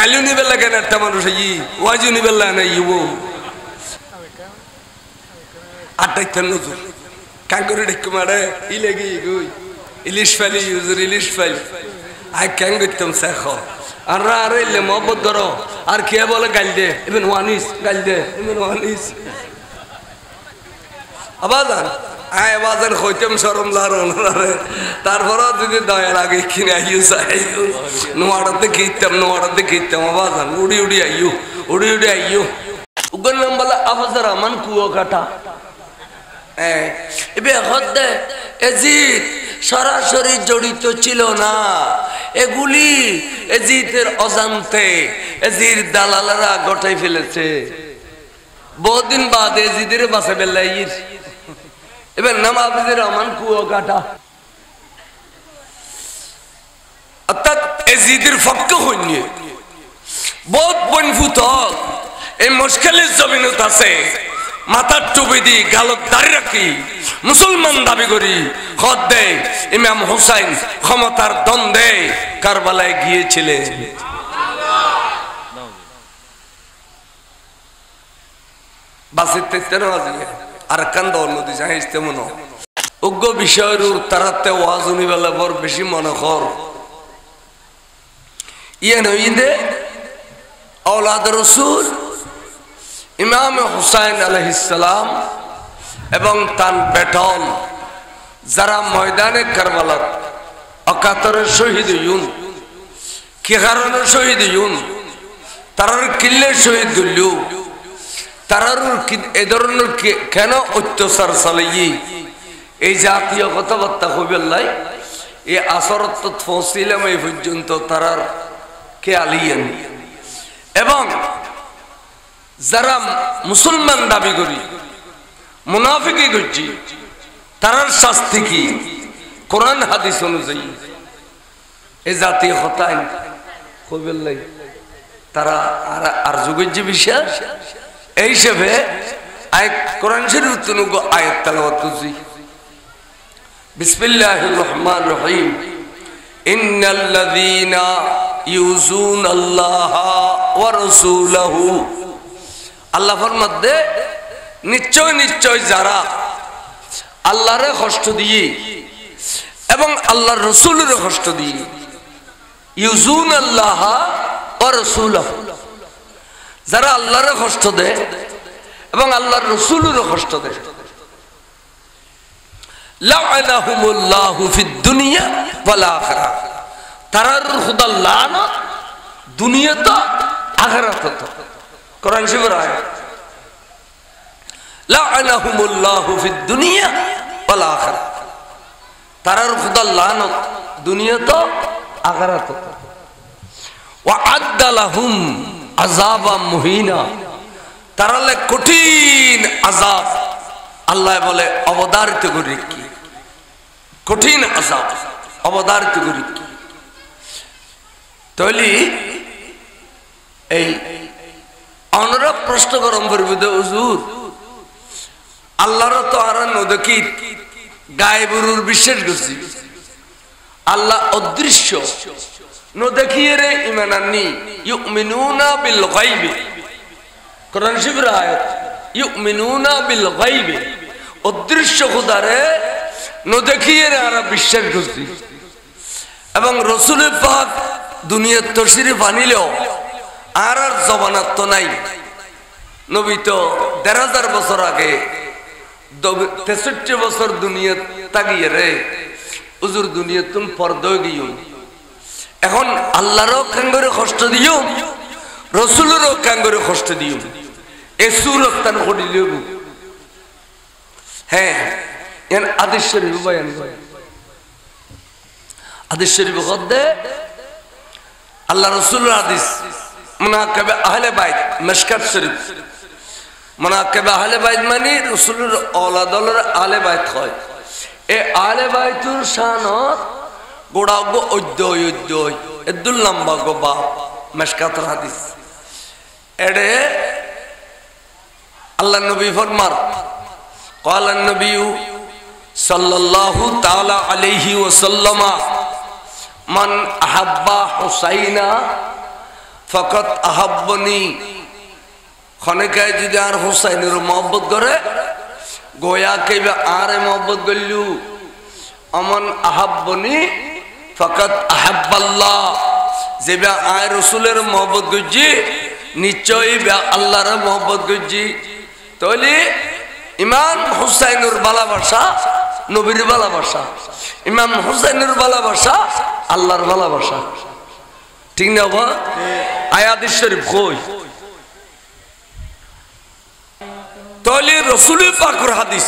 গালিও নিবে লাগে না একটা মানুষ এই ওয়াজিও নিবে না ইউ আটাইতে নজর কাঙ্গুরি ডেকে মারে ইলেগি গুই ইলিশ ফালি ইউজুর ইলিশ ফালি আই ক্যাং গইতাম শেখ আর আরে ইলে মহব্বত করো আর কে বলে গাল দে ইভেন ওয়ানিস গাল দে ইভেন ওয়ানিস আবাজান আয় আবাজান হইতাম শরম লারে তারপরও যদি দয়া লাগে কিনে আইও চাইও নোয়াড়াতে খিতাম আবাজান উড়ি আইও উগর নাম বলে আফজার রহমান কুয়ো কাটা এবে হদ্দে এজিদ সরাসরি জড়িত ছিল না এগুলি এজিদের অজান্তে এজির দালালেরা গটাই ফেলেছে বহুদিন বাদ এজিদের বাসে বেলাইর এবার নাম আফজার রহমান কুয়ো কাটা অর্থাৎ এজিদের ফক্ক হইনি বহুত বনভূত এই মুশকিলের জমিনত আছে মাথার টুপি দি গালত দাঁড়িয়ে রাখি মুসলমান দাবি করি হদ দে ইমাম হুসাইন ক্ষমতার দ্বন্দ্বে কারবালায় গিয়েছিলেন বাসিতে তেরো বাজে আর কান্দ নদী যাই তেমন উগ্র বিষয়ের তারাতে ওয়াজুনি বেলা বড় বেশি মনে কর ইয়ে নইদে औलाद रसूल इमाम हुसैन अलैहिस्सलाम एवं तान बेटन जरा मैदाने करबला अकातरे शहीद यून कि कारणे शहीद यून तारार किल्ले शहीद दुल्लू तारार ए धरनेर केन अत्याचार चलेई এই জাতীয় কথাবার্তা কইবেলাই এই আসরত পৌঁছিলাম এই পর্যন্ত তারার কে আলিয়েন এবং যারা মুসলমান দাবি করি মুনাফিকি করছি তারার শাস্তি কি কোরআন হাদিস অনুযায়ী এই জাতীয় হতায় কইবেলাই তারা আর যুগের যে বিশ্বাস এই হিসেবে আয়াত কোরআন শরীফ তুনুগো আয়াত তেলাওয়াত করছি বিসমিল্লাহির রহমানির রহিম ইন্নাল্লাযীনা ইউযুনাল্লাহা ওয়া রাসূলাহু আল্লাহর মধ্যে নিশ্চয় যারা আল্লাহরে কষ্ট দিয়ে এবং আল্লাহর রাসূলের কষ্ট দিয়ে ইউযুনাল্লাহা ওয়া রাসূলাহু যারা আল্লাহরে কষ্ট দেয় এবং আল্লাহর রাসূলের কষ্ট দেয় লাআনাহুমুল্লাহু ফিদ দুনিয়া ওয়াল আখিরাহ তারার খুদা লানত দুনিয়াতে আখিরাতে কোরআন শরীফের আয়াত লাআনাহুমুল্লাহু ফিদ দুনিয়া ওয়াল আখিরাহ তারার খুদা লানত দুনিয়াতে আখিরাতে ওয়া আদ্দা লাহুম আযাবাম মুহিনা তারালে কঠিন আযাব আল্লাহ বলে অবধারিত করে কি কঠিন আযাব অবধারিত করে কি তলি এই অনুরূপ প্রশ্ন করম করবে হুজুর আল্লাহর তো আর নদকি গায়বুর বিশ্বাস করছি আল্লাহ অদৃশ্য নদকিয়ে রে ঈমান আননি ইউমিনুনা বিল গায়বি কোরআন শরীফের আয়াত ইউমিনুনা বিল গায়বি অদৃশ্য খোদারে নদকিয়ে রে আর বিশ্বাস করছি এবং রাসূল পাক দুনিয়ার তশরিফ আনিলেও আর জবানাত তো নাই নবী তো ১৫০০ বছর আগে ৬৩ বছর দুনিয়া তাগিয়ে রে হুজুর দুনিয়া তুমি পর্দা গিয়ে এখন আল্লাহরও কাঙ্গরে কষ্ট দিও রাসূলেরও কাঙ্গরে কষ্ট দিও এই সূরত তান করিলে হ্যাঁ এর আদেশ শরীফ বয়ান করে আদেশ শরীফ গদ্দে আল্লাহ রাসূলের হাদিস মুনাকাবে আহলে বাইত মিশকাত শরীফ মুনাকাবে আহলে বাইত মানে রাসূলের আওলাদর আহলে বাইত হয় এই আহলে বাইতুর শানত গোড়া গো অধ্যয় এদুল লম্বা গো বাপ মিশকাতের হাদিস এডে আল্লাহ নবী ফরমান قال النبي صلى الله تعالى عليه وسلم من أحب حسينا ফকত আহাব্বনি খনেকায় যদি আর হুসাইনের মহব্বত করে গোয়া কেবে আরে মহব্বত করলু অমন আহাব্বনি ফকত আহাব্বাল্লাহ যেবা আয় রসুলের মহব্বত করছি নিশ্চয়ই আল্লাহর মহব্বত করছি তাহলে ইমাম হুসাইনের ভালোবাসা নবীর ভালোবাসা ইমাম হুসাইনের ভালোবাসা আল্লাহর ভালোবাসা ঠিক না বাবা আয়াত শরীফ কই তাহলে রাসূল পাকের হাদিস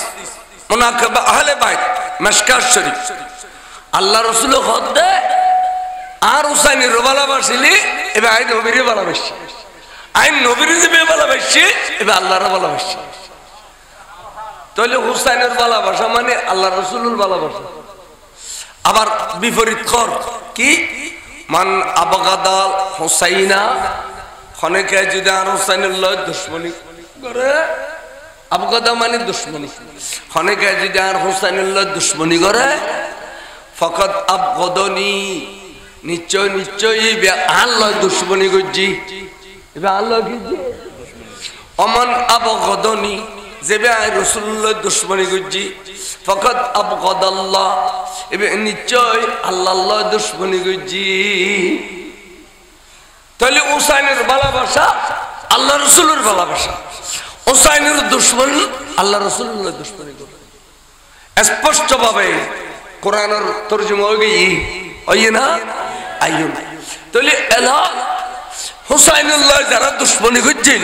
মুনাকাব আহলে বাইত মিশকাত শরীফ আল্লাহ রাসূল হদে আর হুসাইনের ভালোবাসিলি এবে আই নবীর ভালোবাসি আই নবীর যে ভালোবাসি এবে আল্লাহর ভালোবাসি তাহলে হুসাইনের ভালোবাসা মানে আল্লাহ রাসূলের ভালোবাসা আবার বিপরীত কর কি মান আবগাদা হুসাইনা খনেকে যদি আর হুসাইনের লয় দুশমনি করে আবগাদা মানে দুশমনি খনেকে যদি আর হুসাইনের লয় দুশমনি করে ফকত আবগদনি নিশ্চয় নিশ্চয় আল্লাহ দুশমনি করছি এবার আল্লাহ কি অমন আবগদনি যেবে আই রাসূলুল্লাহ দুশমনি করছি ফকত আবগাদাল্লাহ এবে নিশ্চয় আল্লাহ দুশমনি করছি তাহলে হুসাইনের ভালোবাসা আল্লাহ রাসূলের ভালোবাসা হুসাইনের দুশমন আল্লাহ রাসূলুল্লাহ দুশমনি করে স্পষ্ট ভাবে কোরআনের তরজমা হয়ে গই ওই না আইয়ুন তাহলে এলা হুসাইনুল্লাহ যারা দুশমনি করছেন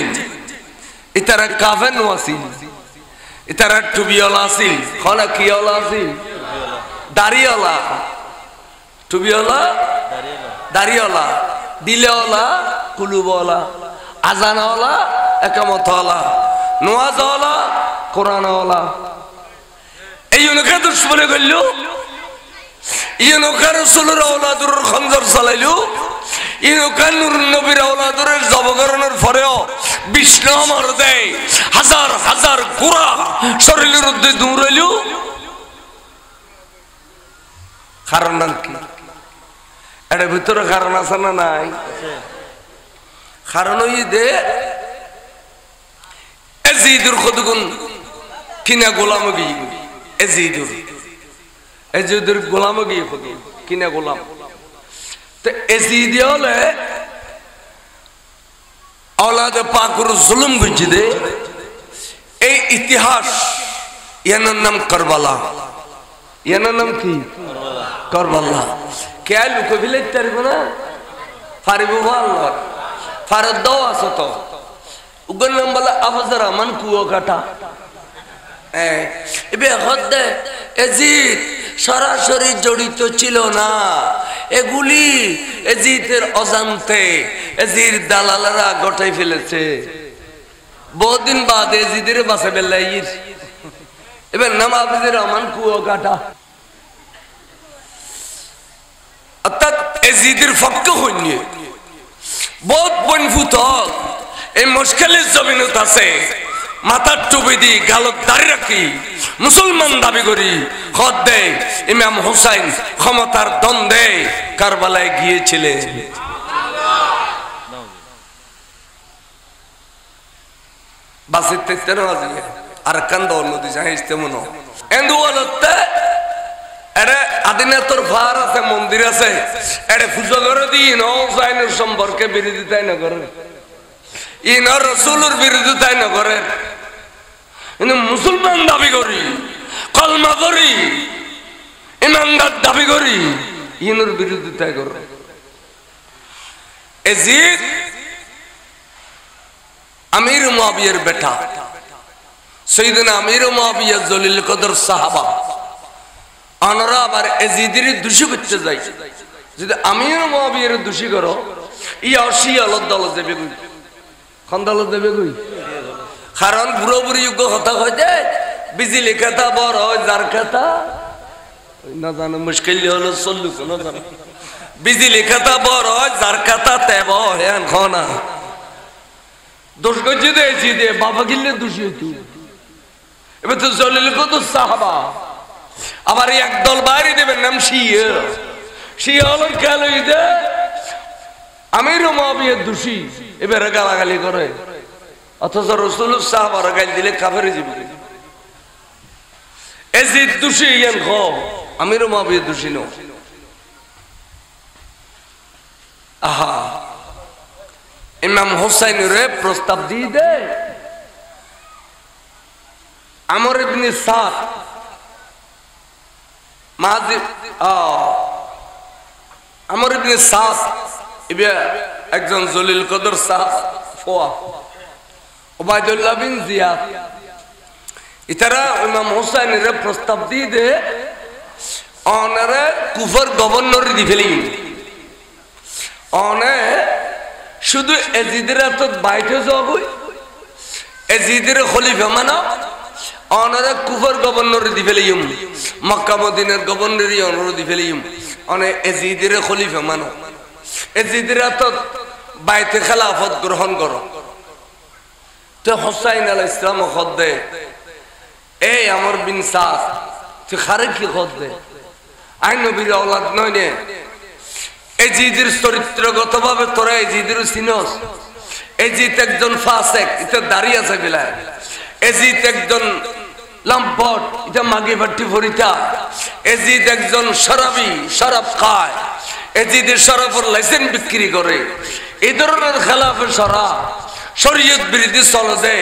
ইতারা কাফের নওয়াসিল ইতারা টুবিওয়ালা আছিল খনা কিওয়ালা আছিল দাড়িওয়ালা টুবিওয়ালা দাড়িওয়ালা দিলেওয়ালা কুলুবওয়ালা আজানওয়ালা একামতওয়ালা নওয়াজওয়ালা কোরআনওয়ালা এই অনুকা দুশমনি করলো ইনকা রাসূলের আওলাদের খঞ্জর চালাইলো ইনকা নূর নবীর আওলাদের জবকরণের পরেও বিষ্ণু আমার দেয় হাজার হাজার গোরা শরীরের মধ্যে দৌড়াইলো কারণ কি এর ভিতরে কারণ আছে না নাই কারণ ওই দে এজিদুর খুদগুন কিনা গোলাম গিয়ে এজিদুর এজিদের গোলাম গিয়ে খুদ কিনা গোলাম তো এজিদ হলে औलाद पाकुर जुल्म गुजदे ए इतिहास याना नाम करबला याना नाम की करबला क्या लुक बिले तेरे को ना फारिबु वाला फारद दो असतो उगन नंबला अफजरा मन कुओ काटा এবে হদ্দে এজিদ সরাসরি জড়িত ছিল না এগুলি এজিদের অজান্তে এজির দালালরা গটাই ফেলেছে বহুদিন বাদ এজিদের বাসে বেলাইর এবে নাম আফজর রহমান কুয়া কাটা অর্থাৎ এজিদের ফক্ক হইনি বহুত বনফুত এই মুশকিলের জমিনত আছে মাথার টুপি দি গালত দাঁড়িয়ে রাখি মুসলমান দাবি করি খত দে ইমাম হুসাইন ক্ষমতার দ্বন্দ্বে কারবালায় গিয়েছিলেন বাসিতে তেন আজি আর কান্দ নদী যাইতে মনো এন্দুয়ালতে এরে আদিনাতর ফার আছে মন্দির আছে এরে পূজা করে দি ন হুসাইনের সম্পর্কে বিরোধিতা না করে ইনার রাসূলের বিরোধিতা না করে কিন্তু মুসলমান দাবি করি কলমা করি ইমানদার দাবি করি ইনার বিরোধিতা করে এজিদ আমির মুয়াবিয়ার বেটা সাইয়েদনা আমির মুয়াবিয়া জলিল কদর সাহাবা আনরা আবার এজিদের দোষী করতে যাই যদি আমির মুয়াবিয়ার দোষী করো ইয়া শিয়ালত দল যাবে কই কোন দল যাবে কই কারণ বুড়ো বুড়ি যুগ কথা কইতে বিজলি কথা বড় হয় যার কথা না জানো মুশকিল হলো চললু কোন জানো বিজলি কথা বড় হয় যার কথা তেব হেন খনা দোষ গজি দেছি দে বাবা গিলে দোষী হইতো এবার তো জলিল কত সাহাবা আবার একদল বাইরে দেবেন নাম শিয়া শিয়া হলো খেল হইতে আমিরও মুআবিয়া দোষী এবারে গালাগালি করে, অথচ রাসূলুল্লাহ সাহাবারা গাল দিলে কাফের জীবন। এজিদ দোষী ইয়ান খ আমিরও মুআবিয়া দোষী ন। আহা ইমাম হুসাইনের প্রস্তাব দিয়ে দে আমর ইবনে সাদ আমর ইবনে সাদ একজন জলিল কদর সাহাবা, উবাইদুল্লাহ বিন জিয়াদ, ইতারা ইমাম হুসাইনের প্রস্তাব দিয়ে দে অনারে কুফার গভর্নর দি ফেলি, অনে শুধু এজিদের হাতত বাইতে যাব, এজিদের খলিফা মানা, অনারে কুফার গভর্নর দি ফেলিম, মক্কা মদিনার গভর্নরই অনর দি ফেলিম, অনে এজিদের খলিফা মানো, এজিদের হাতত বাইতে খেলাফত গ্রহণ করো। তো হুসাইন আলাইহিস সালাম খদ দে, এই আমর বিন সাদ তুই খারে কি খদ দে, আই নবীর আওলাদ নয় নে, এজিদের চরিত্রগত ভাবে তোরা এজিদের চিনস, এজিদ একজন ফাসেক, এটা দাঁড়িয়ে আছে বিলায়, এজিদ একজন লম্পট, এটা মাগে ভাট্টি ফরিতা, এজিদ একজন শরাবি, শরাব খায়, এজিদের শরাবের লাইসেন্স বিক্রি করে, এই ধরনের খেলাফে সরা শরীয়ত বিরোধী চলে দে,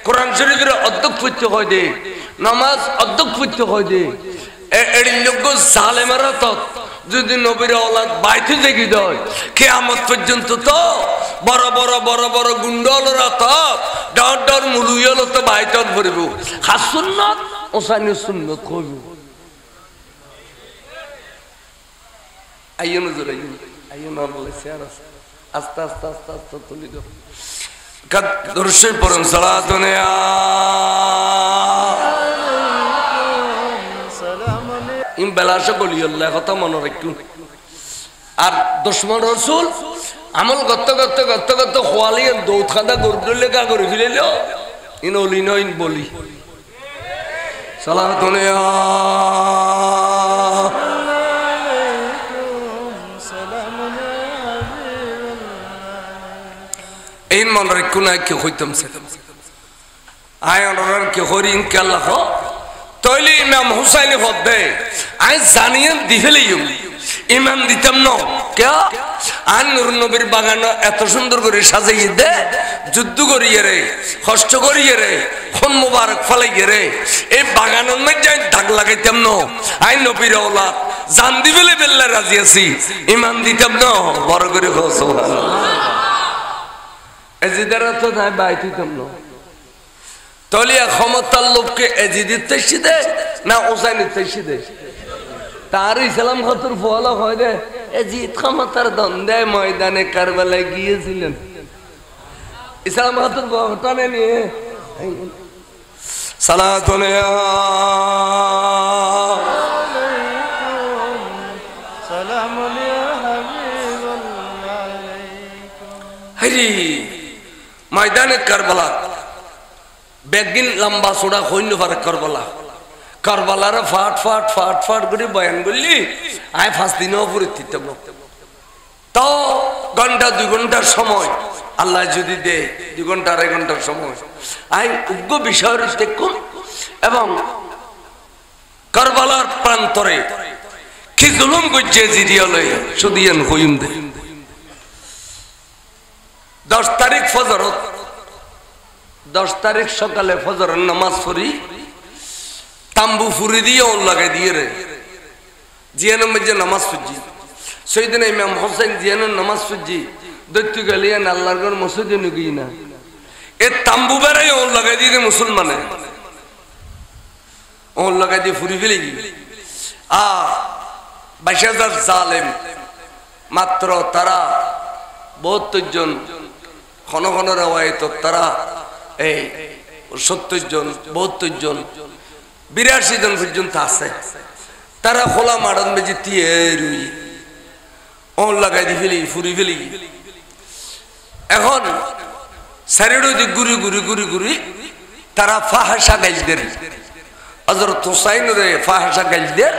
কোরআন শরীফের অধ্যক্ষ হয় দে, নামাজ অধ্যক্ষ হয় দে, এর লোক জালেমেরা তত যদি নবীর আওলাদ বাইতে দেখি দেয় কিয়ামত পর্যন্ত তো বড় বড় বড় বড় গুন্ডলরা তো ডর ডর মুলুইল তো বাইতত ভরিব, খাস সুন্নাত ওসানি সুন্নাত কইব। আইয়ো নজর আইয়ো আইয়ো না বলে শেয়ার আছে, আস্তে আস্তে আস্তে আস্তে তুলি দাও কাদ দরুশে পড়ুন সালাতুন ইয়া ইম বেলাশে বলি আল্লাহ কথা মনে রাখুন। আর দুশমন রাসূল আমল করতে করতে করতে করতে খোয়ালিয়ে দৌত খাদা গরদলে কা করে ফেলিল, ইন ওলি নইন বলি সালাতুন ইয়া ইন মন রাখুন। আই কি হইতাম সে আয় অনর কি হরি ইনকে আল্লাহ তৈলি ইমাম হুসাইন হদ দে, আই জানিয়েন দিফেলিম ইমান দিতাম ন কে আন নূর নবীর বাগান এত সুন্দর করে সাজাইয়ে দে, যুদ্ধ করিয়ে রে, কষ্ট করিয়ে রে, খুন মুবারক ফলাইয়ে রে, এই বাগানের মধ্যে দাগ লাগাইতাম ন, আই নবীর আওলাদ জান দিবেলে বেল্লা রাজি আছি, ইমান দিতাম ন, বড় করে সুবহানাল্লাহ। এজিদারা তো নাই বাইতিতাম ন, তলিয়া ক্ষমতার লোককে এজিদের তেসি দে না ওসাইনের তেসি দে, তার ইসলাম খতর ফল হয় দে, এজিদ ক্ষমতার দ্বন্দ্বে ময়দানে কারবালায় গিয়েছিলেন, ইসলাম খতর ঘটনা নিয়ে সালাতুন ইয়া সালামুন ইয়া হাবিবাল্লাহ আলাইকুম। হরি ময়দানে কারবালা বেগিন লম্বা চড়া হইন পারে কারবালা, কারবালার ফাট ফাট ফাট ফাট করে বয়ান করলি আয় 5 দিনও পরে দিতে তো ঘন্টা 2 ঘন্টার সময় আল্লাহ যদি দে, 2 ঘন্টা 2.5 ঘন্টার সময় আই উগ্র বিষয়ের দেখুন। এবং কারবালার প্রান্তরে কি জুলুম করছে জিদিয়ালে শুধু ইয়ান হইম দে। 10 তারিখ ফজরত, 10 তারিখ সকালে ফজরের নামাজ পড়ি, তাম্বু ফুরি দিয়ে ওর লাগাই দিয়ে রে জিয়ানের মধ্যে নামাজ পড়ছি, সেই দিন ইমাম হোসেন জিয়ানের নামাজ পড়ছি, দৈত্য গেলিয়ান আল্লাহর ঘর মসজিদে নুকি না, এ তাম্বু বেড়াই ওর লাগাই দিয়ে মুসলমানে ওর লাগাই দিয়ে ফুরি ফেলে গি 22,000 জালেম, মাত্র তারা 72 জন, ঘন ঘন রেওয়ায়েত তারা এই 70 জন 72 জন 82 জন পর্যন্ত আছে, তারা খোলা মাড়ন বেজি দিয়ে রুই ওর লাগাই দিয়ে ফেলি ফুরি ফেলি। এখন সারিডো দি গুরি গুরি গুরি গুরি তারা ফাহাসা গাইলদের, হযরত হুসাইন রে ফাহাসা গাইলদের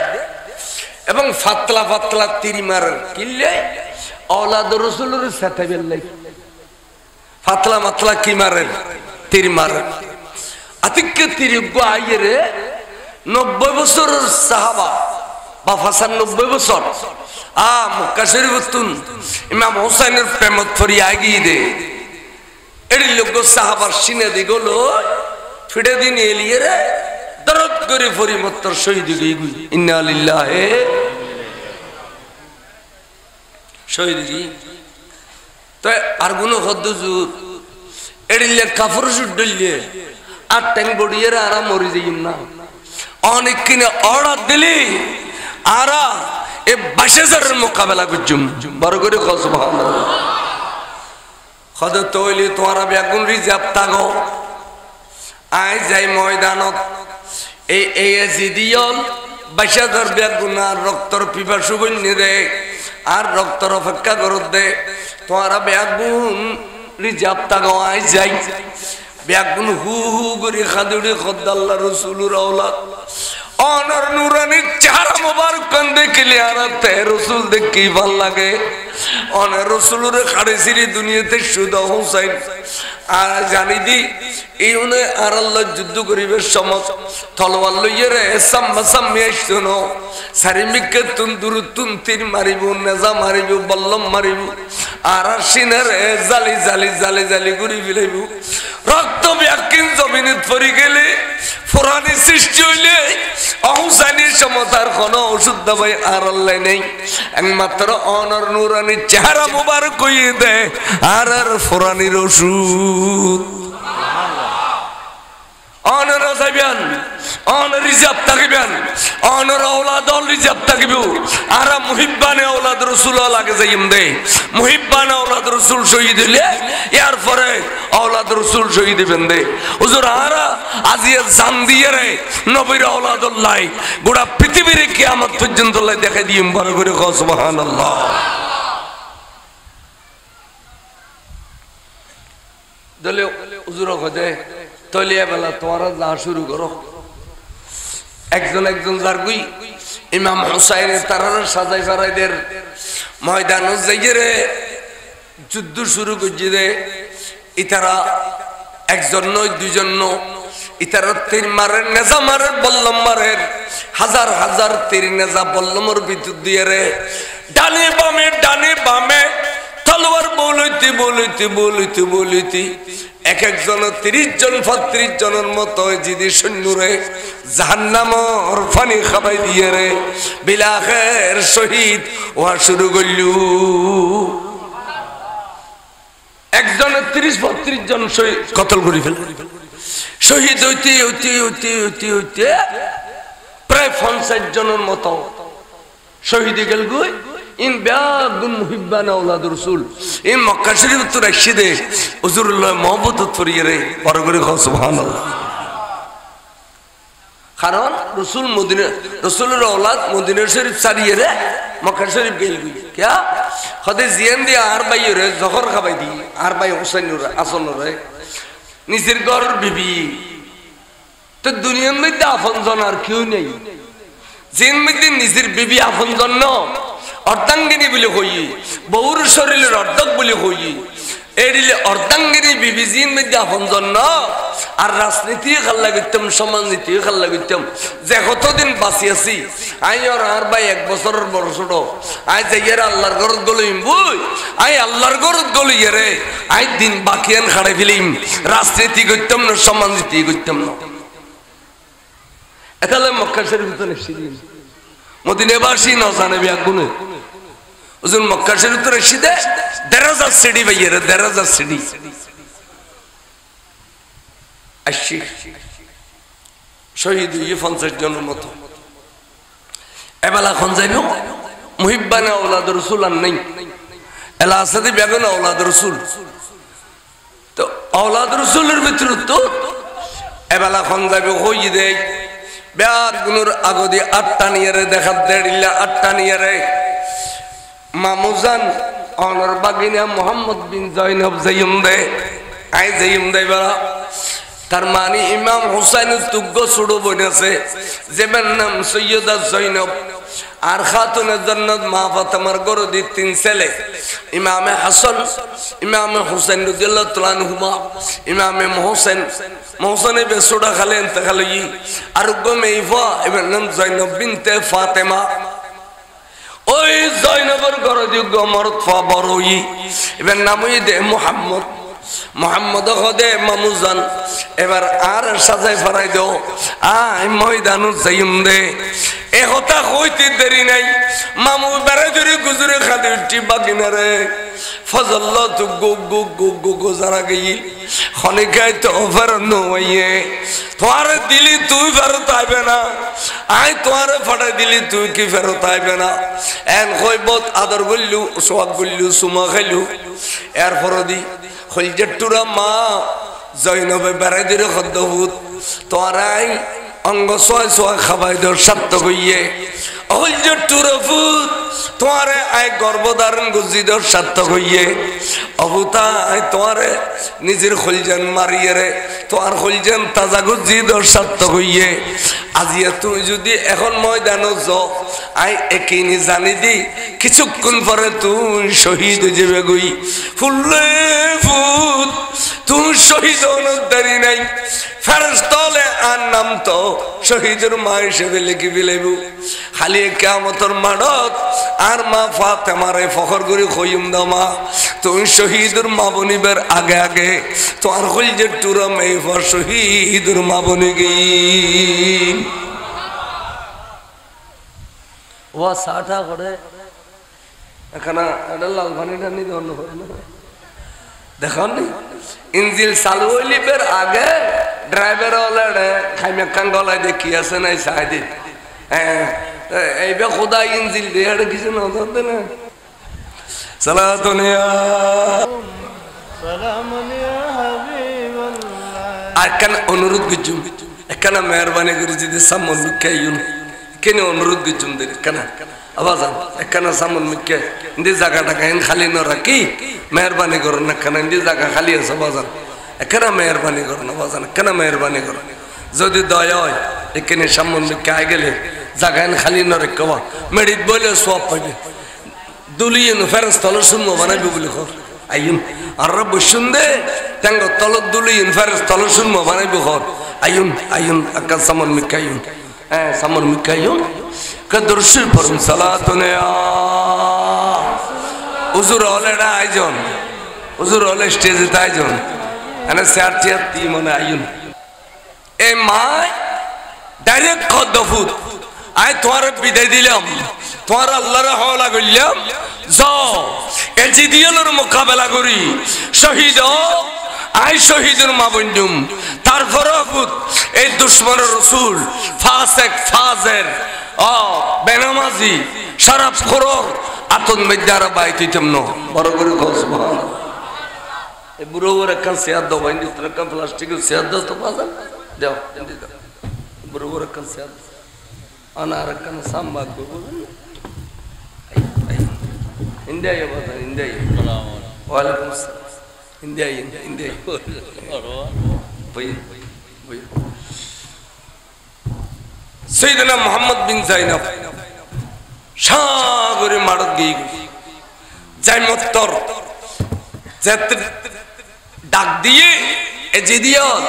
এবং ফাতলা ফাতলা তিরিমার কিল্লে औलाद रसूलुर साथे बेल्লাই फातला मतला की मारे तीर मारे अतिक तीर गो आयरे 90 বছর সাহাবা বা 95 বছর মক্কা শরীফতুন ইমাম হুসাইনের প্রেমত ফরি আগি দে এর লোক সাহাবার সিনে দিগলো ফিডে দিন এলিয়ে রে দরদ করে ফরি মত্তর শহীদ গই ইন্না লিল্লাহি শহীদ গই তো আর গুলো হদ্দুজুর এড়িলে কাফর শুডলে আর ট্যাং বডিয়ে আর মরি যাইম না অনেক কিনে অর্ডার দিলি আর এ 22000 এর মোকাবেলা করছুম বড় করে সুবহানাল্লাহ খদ তৈলি তোরা বেগুন রিজার্ভ তাগো আই যাই ময়দানত এই জিদিয়ল 22000 বেগুন আর রক্তর পিপাসু বন্যে দে আর রক্তর অপেক্ষা করত দে তোরা বেগুন রিজার্ভ তাগো আই যাই বেগুন হু হু করে খাদুড়ি খদ আল্লাহ রাসূলুর আওলাদ অনর নুরানি চেহারা মুবারক কান দেখলে আর তে রাসূল দেখি ভাল লাগে অনর রাসূলুর খাড়েছিরি দুনিয়াতে শুধু হুসাইন আর জানি দি ইউনে আর আল্লাহ যুদ্ধ করিবে সমত তলোয়ার লইয়ে রে সাম্মে শুনো সারিমিকে তুন তীর মারিব নেজা মারিব বল্লম মারিব আর সিনারে জালি জালি জালি জালি ঘুরি ফিলাইব রক্ত ব্যাকিন জমিনে পড়ে গেলে ফুরানি সৃষ্টি হইলে হুসাইনের সমতার কোন ওষুধ দাবাই আর আল্লাহ নেই একমাত্র অনর নুরানি চেহারা মুবারক কইয়ে দেয় আর ফুরানির ওষুধ অনর যাইবেন অনর রিজার্ভ থাকিবেন অনর আওলাদ রিজার্ভ থাকিব আর মুহিব্বানে আওলাদ রাসূল লাগে যাইম দে মুহিব্বানে আওলাদ রাসূল শহীদ হইলে এর পরে আওলাদ রাসূল শহীদ হবেন দে হুজুর আর আজিয়ে জান দিয়ে রে নবীর আওলাদুল্লাহ গোটা পৃথিবীর কিয়ামত পর্যন্ত আল্লাহ দেখাই দিম বড় করে সুবহানাল্লাহ দলে হুজুর কদে তলিয়া বেলা তোমরা যা শুরু করো একজন একজন জারগুই ইমাম হুসাইনের তারার সাজাই ফারাইদের ময়দানে যাইয়ে রে যুদ্ধ শুরু করছে দে ইতারা একজন নয় দুইজন ন ইতারা তীর মারে নেজা মারে বল্লম মারে হাজার হাজার তীর নেজা বল্লমর ভিতর দিয়ে রে ডানে বামে তলোয়ার বলইতে বলইতে বলইতে বলইতে এক একজন 30 জন 35 জনের মতো জিদি সৈন্যরে জাহান্নামর পানি খাবাই দিয়ে রে বিলাখের শহীদ ওয়া শুরু করলু একজন 30-32 জন শহীদ কতল করে ফেল শহীদ হইতে হইতে হইতে হইতে হইতে প্রায় 50 জনের মতো শহীদ গেল গই ইন বেগুন মুহিব্বান আওলাদ রাসূল ইন মক্কা শরীফ তো রাশিদে হুজুরুল্লাহ মহব্বত ফরিয়ে রে বড় করে সুবহানাল্লাহ কারণ রাসূল মদিনা রাসূলের আওলাদ মদিনা শরীফ ছাড়িয়ে রে মক্কা শরীফ গেল গই क्या খদে জিয়ান দি আর ভাই রে জহর খাবাই দি আর ভাই হোসেন রে আসন রে নিজের ঘর বিবি তো দুনিয়ার মধ্যে আপনজন আর কেউ নেই জিন মধ্যে নিজের বিবি আপনজন ন অর্ধাঙ্গিনী বলে হই বহুর শরীরের অর্ধক বলে হই এডিলে অর্ধাঙ্গিনী বিবি জিন মধ্যে আপনজন ন আর রাজনীতি খাল্লা করতাম সমাজনীতি খাল্লা করতাম যে কতদিন বাঁচি আছি আই আর ভাই 1 বছরের বড় ছোট আই যাইয়ার আল্লাহর ঘরত গলইম বই আই আল্লাহর ঘরত গলইয়ে রে আই দিন বাকিয়ান খাড়ে ফেলিম রাজনীতি করতাম না সমাজনীতি করতাম না এতালে মক্কা শরীফ তো নিশ্চিত মদিনাবাসী না জানে বিয়াগুনে ওজন মক্কা শরীফ তো রশিদে দরজা সিঁড়ি ভাইয়ের দরজা সিঁড়ি আশি শহীদ 50 জনের মতো এবেলা কোন যাইবো মুহিব্বানে আওলাদ রাসূল আর নাই এলা আসাদি বেগুন আওলাদ রাসূল তো আওলাদ রাসূলের ভিতর তো এবেলা কোন যাইবো হই দেই বেগুনের আগদি 8টা নিয়ে রে দেখা দেড়িলা 8টা নিয়ে রে মামুজান অনর বাগিনা মোহাম্মদ বিন জয়নব যাইম দে আই যাইম দে বড় তার মানে ইমাম হুসাইনের তুগ্গ ছোট বোন আছে যেমন নাম সৈয়দা জৈনব আর খাতুনের জান্নাত মা ফাতেমার গরদি 3 ছেলে ইমামে হাসান ইমামে হুসাইন রাদিয়াল্লাহু তাআলা আনহুমা ইমামে মোহসেন বেসুডা খালে ইন্তেকাল হই আর গমেইফা এবার নাম জয়নব বিনতে ফাতেমা ওই জয়নবের গরদি গমরত বড়ই এবার নাম হই দে মোহাম্মদ হদে মামুজান এবার আর সাজাই ফরাই দাও আই ময়দানু যাইম দে এ কথা কইতে দেরি নাই মামু বেড়ে ধরে গুজরে খাদে উঠি বাগিনা রে ফজল্লা তো গো যারা গই খনিকায় তো ফের নইয়ে তোমারে দিলি তুই ফেরত আইবে না আই তোমারে ফাটাই দিলি তুই কি ফেরত আইবে না এন কইবত আদর বললু সোয়াগ বললু সুমা খাইলু এর ফরদি খলজেটুরা মা জয়নবে বেড়ে ধরে খদ্দহুত তোরাই অঙ্গ ছয় ছয় খাবাই দর সাত্য কইয়ে খলজেটুরা ফুত তোমারে আই গর্ভধারণ গুজিদর সাত্য কইয়ে অবুতা আই তোমারে নিজের খলজান মারিয়ে রে তোমার খলজান তাজা গুজিদর সাত্য কইয়ে আজিয়া তুই যদি এখন ময়দানো য আই একিনি জানি দি কিছুক্ষণ পরে তুই শহীদ হয়ে যাবে গই ফুললে ফুল তুই শহীদ হওয়ার দেরি নাই ফেরেশতালে আর নাম তো শহীদের মা হিসেবে লিখি ফেলেব খালি কিয়ামতের মাঠত আর মা ফাতেমারে ফখর করে কইম দাও মা তুই শহীদের মা বনিবার আগে আগে তোমার কলজের টুরা মেয়ে শহীদের মা বনি গই ও সাটা করে এখানে এটা লাল পানিটা নিতে অন্য করে না দেখুন ইঞ্জিল চালু হইলিপের আগে ড্রাইভার হলে খাইমেকান গলায় দেখি আছে নাই সাইডে হ্যাঁ এইবার খোদা ইঞ্জিল দিয়ে কিছু নজর না সালাতুনিয়া আর কেন অনুরোধ গুজুম এখানে মেহরবানি করে যদি সামন লুকাইন কেন অনুরোধ গুজুম দেখ কেন আওয়াজ এখানে সামন মুখে ইন্দি জায়গাটা কাহিন খালি ন রাখি মেহরবানি করুন না কেন ইন্দি জায়গা খালি আছে বাজান এখানে মেহরবানি করুন বাজান কেন মেহরবানি করুন যদি দয়া হয় এখানে সামন মুখে আই গেলে জায়গা খালি ন রেখবা মেডিট বলে সব পাইবে দুলিয়েন ফেরস তল শুনবো বানাইবে বলে খর আইন আর রব শুনদে তেঙ্গ তল দুলিয়েন ফেরস তল শুনবো বানাইবে খর আইন আইন আকা সামন মুখে আইন হ্যাঁ সামন মুখে আইন কদরশিল পরম সালাতুনিয়া হুজুর হলে না আইজন হুজুর হলে স্টেজে আইজন এনে সারটিয়াতি মনে আইন এ মা ডাইরেক্ট খদ্দফুত আই তোমার বিদায় দিলাম তোমার আল্লাহর হাওলা করলাম যাও এজিদিয়ালের মোকাবেলা করি শহীদ আই শহীদের মা বন্ধুম তারপরে এই দুশ্মনের রসুল ফাসেক ফাজের বেনামাজি শরাব খোর আতন মেদারা বাইতিতম ন বড় করে সুবহান এই বুড়ো ওর একটা সিয়াদ দাও বাইন্দি একটা প্লাস্টিকের সিয়াদ দাও তো বাজার দাও বুড়ো ওর একটা সিয়াদ আনার একটা সাম্বা করব ইন্ডিয়া বাজার ইন্ডিয়া ওয়ালাইকুম আসসালাম ইন্ডিয়া ভাই ভাই সৈয়দনা মোহাম্মদ বিন জাইনব সাগরে মারত গিয়ে জাইমত্তর ডাক দিয়ে এজিদিয়াল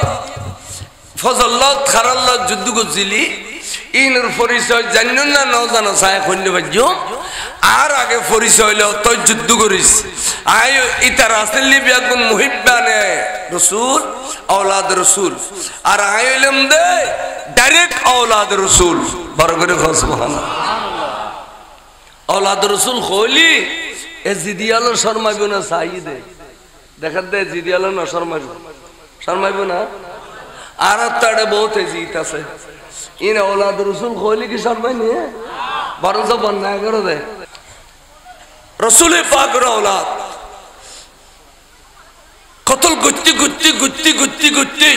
ফজল্লাহ খারাল্লাহ যুদ্ধ করছিলি ইনর পরিচয় জানুন না ন জানো সায় খন্ড বাজ্য আর আগে পরিচয় হইল তুই যুদ্ধ করিস আয় ইতার আসলি বিয়াগুন মুহিব্বানে রসুল औलाद रसूल আর আয় হইলাম দে ডাইরেক্ট औलाद रसूल বড় করে সুবহানাল্লাহ औलाद रसूल কইলি এজিদিয়াল শর্মাইব না সাইদে দেখা দে এজিদিয়াল না শর্মাইব না আর তাড়ে বহুত এজিত আছে ইন औलाद रसूल কইলি কি শর্মাই নি বরং সব বন্যা করে দে रसूल पाक औलाद কতল গুত্তি গুত্তি গুত্তি গুত্তি গুত্তি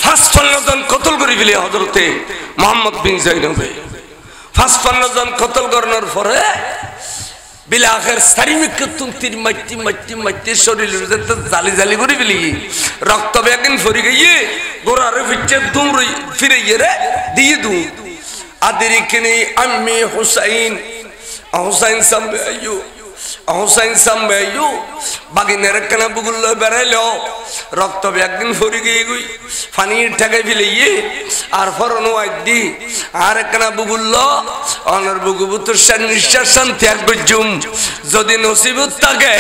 ফার্স্ট ৫৫ জন কতল করে ফেলে হযরতে মুহাম্মদ বিন জাইনব ফার্স্ট ৫৫ জন কতল করার পরে বিল আখির সারিমিক তুমতির মাটি মাটি মাটি শরীরের যেতে জালি জালি করে ফেলি রক্ত বেগিন ফরি গিয়ে গোরারে ফিচে দুম ফিরে গিয়ে দিয়ে দু আদিরিকনি আম্মি Hussain Husain sambe ayu Husain sambe ayu baginer kana bugullo berelo রক্ত একদিন ফরি গিয়ে গই পানির ঠেকাই ফেলিয়ে আর ফরনো আইদি আর একনা বুগুল্ল অনর বুগুবুতুর নিঃশ্বাস শান্তি এক বুঝুম যদি নসিবত থাকে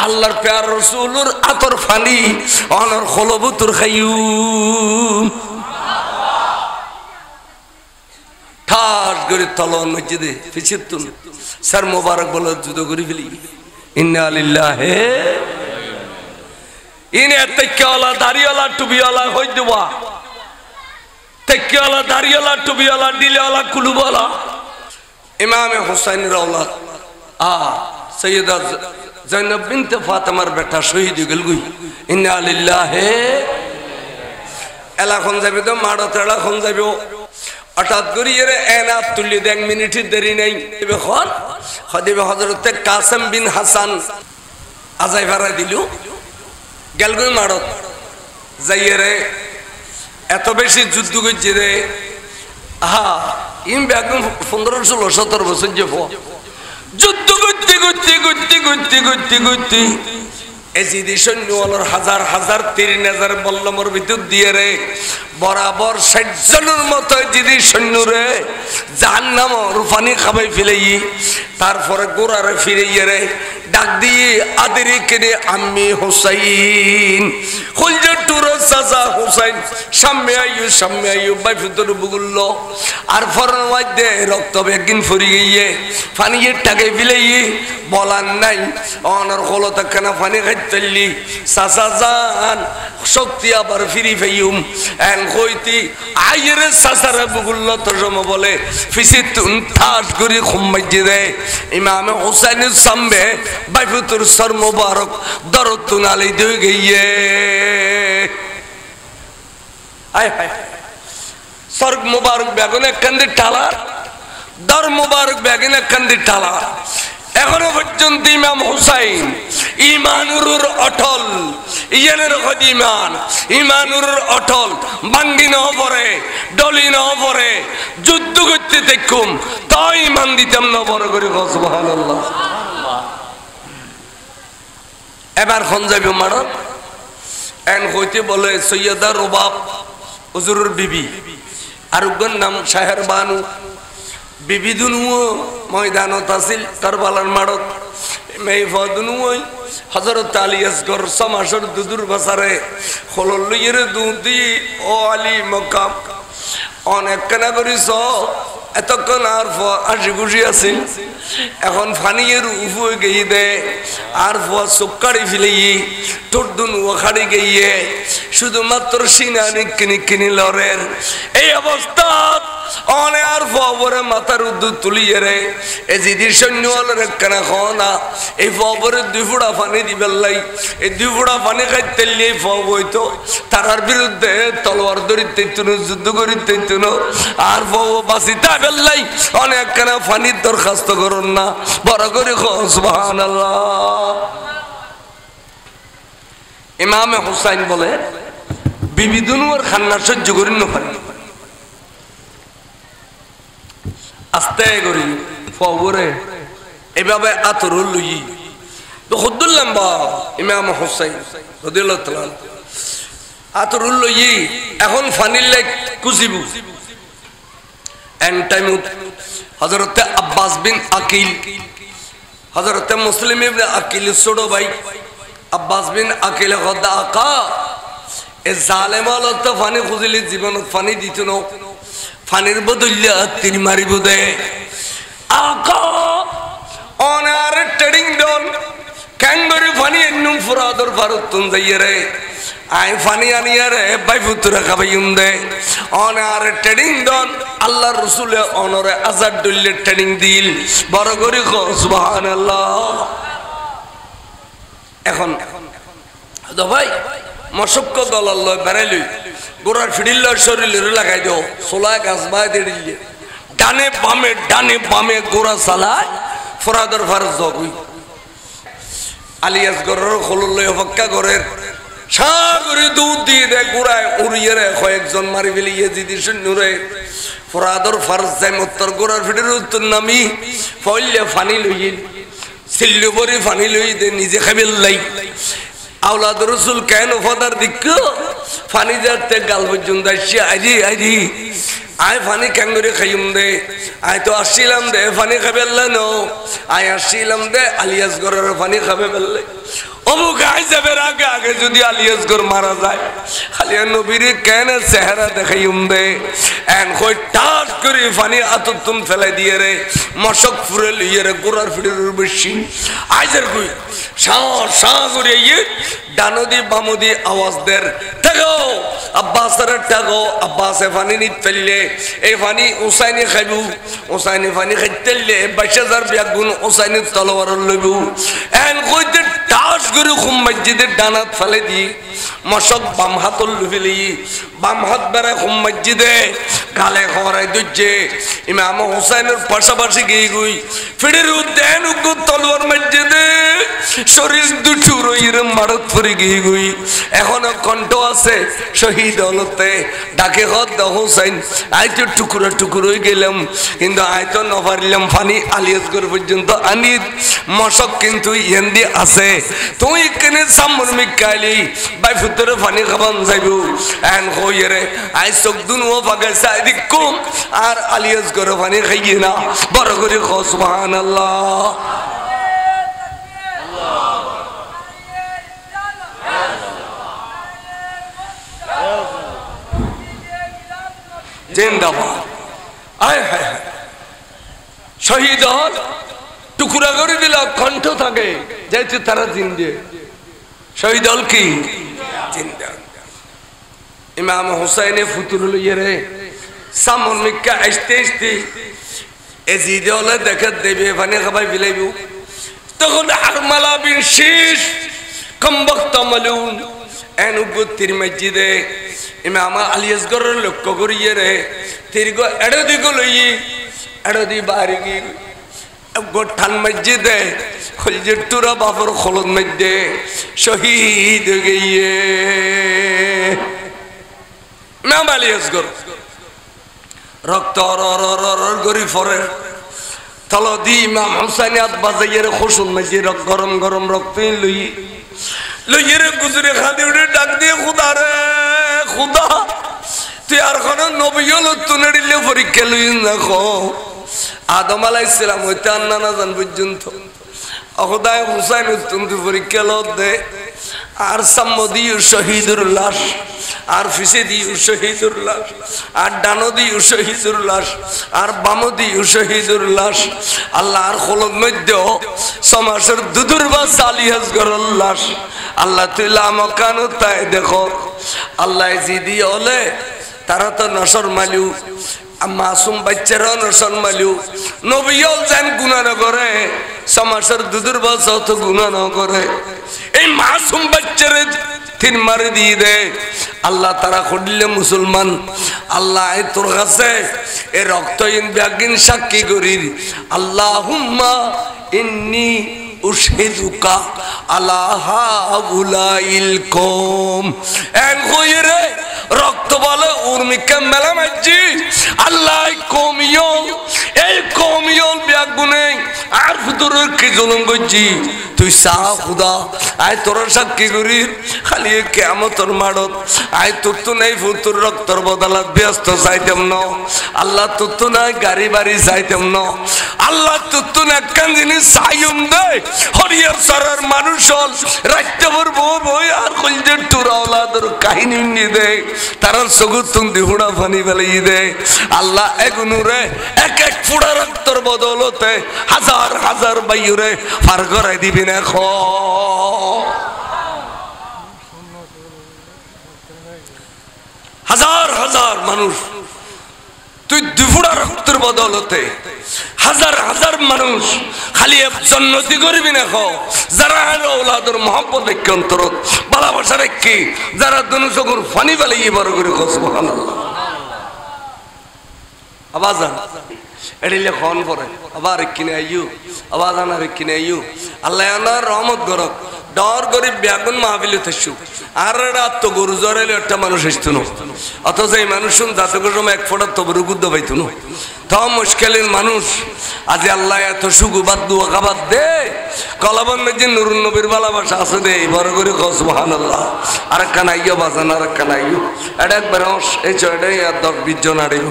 আল্লাহর প্যার রাসূলুর আতর ফানি অনর খলবুতুর খাইয়ুম ঠাস করে তলন মসজিদে ফিছিতুন স্যার মোবারক বলে যুদ্ধ করে ফেলি ইন্না লিল্লাহি ইনে তেক্কাওয়ালা দাড়িওয়ালা টুবিওয়ালা হই দেবা তেক্কাওয়ালা দাড়িওয়ালা টুবিওয়ালা দিলেওয়ালা কুলুবওয়ালা ইমামে হুসাইনের औलाद সৈয়দা জয়নব বিনতে ফাতেমার বেটা শহীদ হয়ে গেল গই ইন্না লিল্লাহি এলা কোন যাবে তো মাড়ো তেড়া কোন যাবে হঠাৎ করে এরে এনা তুলি দেন মিনিট দেরি নাই এবে খন খদিবে হযরতে কাসেম বিন হাসান আজাই ভাড়া দিলু গেলগুই মারত যাইয়ে রে এত বেশি যুদ্ধ করছে রে ইম বেগম 15-16-17 বছর যে যুদ্ধ করতে করতে করতে করতে করতে করতে এজিদি সৈন্যওয়ালার হাজার হাজার 3000 বল্লমর ভিতর দিয়ে রে বরাবর 60 জনের মতো এজিদি সৈন্য রে জাহান্নামর পানি খাবাই ফেলেই তারপরে গোড়ারে ফিরে রে ডাক দিয়ে আদেরি কেনে আম্মি হুসাইন খুলজে টুর সাজা হুসাইন সামনে আইয়ু বাই ফুতর বুগুল্ল আর ফরন মধ্যে রক্ত বেগিন ফরি গিয়ে পানিয়ে টাকে ফেলেই বলার নাই অনর খলতা কেনা পানি খাইতেলি সাসা জান শক্তি আবার ফিরি ফেইম এন কইতি আইরে সাসারে বুগুল্ল তজম বলে ফিসিতুন ঠাট করি খুম্মাইজি দে ইমামে হুসাইনের সামনে বাইফুতুর সর মুবারক দরতুন আলী দিয়ে গিয়ে আয় হায় সর মুবারক বেগুনে কান্দি টালা দর মুবারক বেগুনে কান্দি টালা এখনো পর্যন্ত ইমাম হুসাইন ইমানুর অটল ইয়ানের ইমান ইমানুর অটল বাঙ্গি ন পরে ডলি ন পরে যুদ্ধ করতে দেখুম তাই ইমান দিতাম না বড় করে সুবহানাল্লাহ এবার খন যাবে মারত এন হইতে বলে সৈয়দা রুবাব হুজুরের বিবি আরুগর নাম শাহের বানু বিবি দুনুও ময়দানত আছিল কারবালার মারত মেইফাদুনুই হযরত আলী আসগর সমাসর দুদুর বাসারে খললইরে দুদি ও আলী মকাম অনেক কেনা করিস এতক্ষণ আর হাসি খুশি আছে এখন ফানিয়ের উফুয়ে গিয়ে দে আর চোখাড়ি ফেলেই ঠোঁট দুনু খাড়ি গিয়ে শুধুমাত্র সিনানি কিনি লড়ের এই অবস্থা অনে আর ফবরে মাথার উদ্দু তুলিয়ে রে এই জিদির সৈন্যওয়ালার কেনা খাওয়া এই ফবরে 2 ফুটা পানি দিবেলাই এই 2 ফুটা পানি খাইতে এই ফব হইতো তার বিরুদ্ধে তলোয়ার ধরিতে যুদ্ধ করিতে আর ফব বাঁচিতে বেল্লাই অনেক কেনা পানির দরখাস্ত করুন না বড় করে সুবহানাল্লাহ ইমামে হুসাইন বলে বিবি দুনুয়ার খান্না সহ্য করেন না পারি আস্তে করি ফবরে এভাবে আতরুল লই তো হুদুল্লাম বা ইমাম হুসাইন রাদিয়াল্লাহু তাআলা আতরুল লই এখন ফানিল লাইক কুজিবু এন টাইম হযরতে আব্বাস বিন আকিল হযরতে মুসলিম ইবনে আকিল ছোট ভাই আব্বাস বিন আকিল খোদা আকা এ জালেম আলত ফানি খুজিলি জীবনত ফানি দিত না ফানির বদলে তীর মারিব দে আকা অনার ট্রেডিং ডন ক্যাঙ্গারু ফানি এন্নুম ফুরাদর ভারতন যাইয়ে রে আই ফানি আনিয়া রে বাই ফুতুরা খাবাইম দে অনার ট্রেডিং ডন আল্লাহর রাসূলে অনরে আজাদ দলে ট্রেনিং দিল বড় করে সুবহানাল্লাহ এখন তো ভাই মশক্ক দলাল্লাহ বেরাইলই গোড়ার ফিডিল্লা শরীরে লাগাই দাও সোলা গাছ বাই দিলে ডানে বামে গোড়া চালায় ফরাদর ফারজ দগুই আলী আসগরের খলুল্লাহ হক্কা গরের সাগরে দুধ দিয়ে দেয় গোড়ায় উড়িয়ে রে কয়েকজন মারি ফেলি ইয়েজিদি সৈন্যরে ফরাদর ফারস যাই মত্তর গোড়ার ফিটের উত্তর নামি ফইলে ফানি লইল সিল্লু বরি ফানি লই দে নিজে খাবেল লাই আওলাদ রসুল কেন ফাদার দিক ফানি যাতে গাল পর্যন্ত আসছে আইরি আয় ফানি ক্যাঙ্গুরি খাইম দে আয় তো আসছিলাম দে ফানি খাবে নো আয় আসছিলাম দে আলিয়াস গরের ফানি খাবে বেললে অবু গাই যাবে আগে আগে যদি আলিয়াস গর মারা যায় আলিয়া নবীর কেন চেহারা দেখাইম দে এন কই টাস করে ফানি আততুন ফেলাই দিয়ে রে মশক ফুরে লিয়ে রে গোড়ার ফিটের বেশি আইজের কই সা করে ইয়ে ডানদি বামদি আওয়াজ দের টাগো আব্বাসের টাগো আব্বাসে ফানি নিত ফেললে এই ফানি উসাইনি খাইবু উসাইনি ফানি খাইতেলে 22000 বিয়াগুন উসাইনি তলোয়ার লইবু এন কইতে টাস করে খুম মসজিদের ডানাত ফেলে দি মশক বাম হাতল ফেলি বাম হাত বেড়ে খুম মসজিদে গালে খবরাই দুজে ইমাম হুসাইনের পাশাপাশি গিয়ে গুই ফিরের উদ্যান উগ্র তলোয়ার মসজিদে শরীর দুটো রইর মারত পরে গিয়ে গুই এখনো কণ্ঠ আছে শহীদ হলতে ডাকে হত দা হুসাইন আই তো টুকরো টুকরো হয়ে গেলাম কিন্তু আয় তো নপারিলাম ফানি আলিয়াসগড় পর্যন্ত আনি মশক কিন্তু ইয়েন্দি আছে তুই কেনে সামর মিকাইলি বাই ফুতরে ফানি খাবান যাইব এন কইরে আই চোখ দুনো ভাগে সাইদি কম আর আলিয়াসগড় ফানি খাইয়ে না বড় করে খ সুবহানাল্লাহ জিন্দাবাদ আয় হায় হায় শহীদ টুকরা করে দিল কণ্ঠ থাকে যেহেতু তারা জিন্দে শহীদ হল কি জিন্দা ইমাম হুসাইনে ফুতুর লইয়ে রে সামন মিক্কা আসতে আসতে এজিদে হলে দেখে দেবে ফানি খাবাই বিলাইব তখন হারমালা বিন শীষ কমবক্ত মালুন এন উগতির মসজিদে ইমাম আলিয়াসগড়ের লক্ষ্য করিয়ে রে তির্গ এড়দি লই এড়দি বাড়ি গি গোঠান মসজিদে খলজির টুরা বাবর খলদ মধ্যে শহীদ গিয়ে ইমাম আলিয়াসগড় রক্ত গরি ফরে তল দি ইমাম হুসাইন আত বাজাইয়ের খুশুন মসজিদ গরম গরম রক্ত লই লইয়ে রে গুজরে খাদি উঠে ডাক দিয়ে খুদা রে খুদা তুই আর কোন নবী হলো তুনেরিলে পরীক্ষা লই দেখো আদম আলাইহিস সালাম হইতে আন্না জান পর্যন্ত খুদায় হুসাইন তুমি পরীক্ষা লো দে আর সাম্মদি শহীদুর লাশ আর ফিসে দি শহীদুর লাশ আর ডানদি শহীদুর লাশ আর বামদি শহীদুর লাশ আল্লাহ আর খলদ মধ্যে সমাসের দুদুর বা আলিয়াসগড়ের লাশ আল্লাহ তুইলা মকানো তাই দেখো আল্লাহ জিদি হলে তারা তো নসর মালিউ মাসুম বাচ্চারাও নসর মালিউ নবীও যেন গুনাহ না করে সমাসের দুদুর বা তো গুনাহ না করে এই মাসুম বাচ্চারে তিন মারি দিয়ে দে আল্লাহ তারা করলে মুসলমান আল্লাহ তোর কাছে এ রক্তহীন ব্যাগিন সাক্ষী করি আল্লাহুম্মা ইন্নী উশহিদুকা আলা হাউলাইল কওম এন কইরে রক্ত বলে উর্মিকা মেলা মাজি আল্লাহ কওমিও এই কওমিও ব্যাগুনে আর ফুতুরের কি জুলুম গজি তুই সা খুদা আয় তোর সাক্ষী করি খালি কিয়ামতের মাড়ত আয় তোর তো নাই ফুতুর রক্তর বদলাত ব্যস্ত চাইতাম না আল্লাহ তোর তো নাই গাড়ি বাড়ি চাইতাম না আল্লাহ তোর তো না কান জিনিস চাইম দে হরিয়ার সরার মানুষ হল রাইতে ভর বই আর কলজের টুরা ওলাদের কাহিনী নিয়ে দে তারা সগুত তুমি হুড়া ফানি ফেলাই দে আল্লাহ এগুনুরে এক এক ফুড়া রক্তর বদলতে হাজার হাজার বাইরে পার করাই দিবি না হাজার হাজার মানুষ তুই দুফুড়া রক্তের বদলতে হাজার হাজার মানুষ খালি জন্নতি করবি না যারা ওলাদের মহব্বত রেখে অন্তর ভালোবাসা রেখে যারা দুনু চকুর ফানি ফেলে বড় করে সুবহানাল্লাহ আবাজান এড়িলে খন পরে আবার কিনে আইয়ু আবার আনার কিনে আইয়ু আল্লাহ আনার রহমত গরক ডর গরিব ব্যাগুন মাহবিলে থাকছু আর রাত তো গরু জ্বরাইলে একটা মানুষ আসতো না অথচ এই মানুষ জাতকের সময় এক ফোটার তবরু গুদ্ধ পাইতো না তাও মুশকিলের মানুষ আজ আল্লাহ এত সুগুবাদ দুয়া খাবার দে কলাবন যে নুরুন নবীর ভালোবাসা আছে দে বড় করে সুবহানাল্লাহ আরেকখান আইয়ো বাজান আরেকখান আইয়ো এটা একবার এই ছয়টাই আর 10-20 জন আড়াইব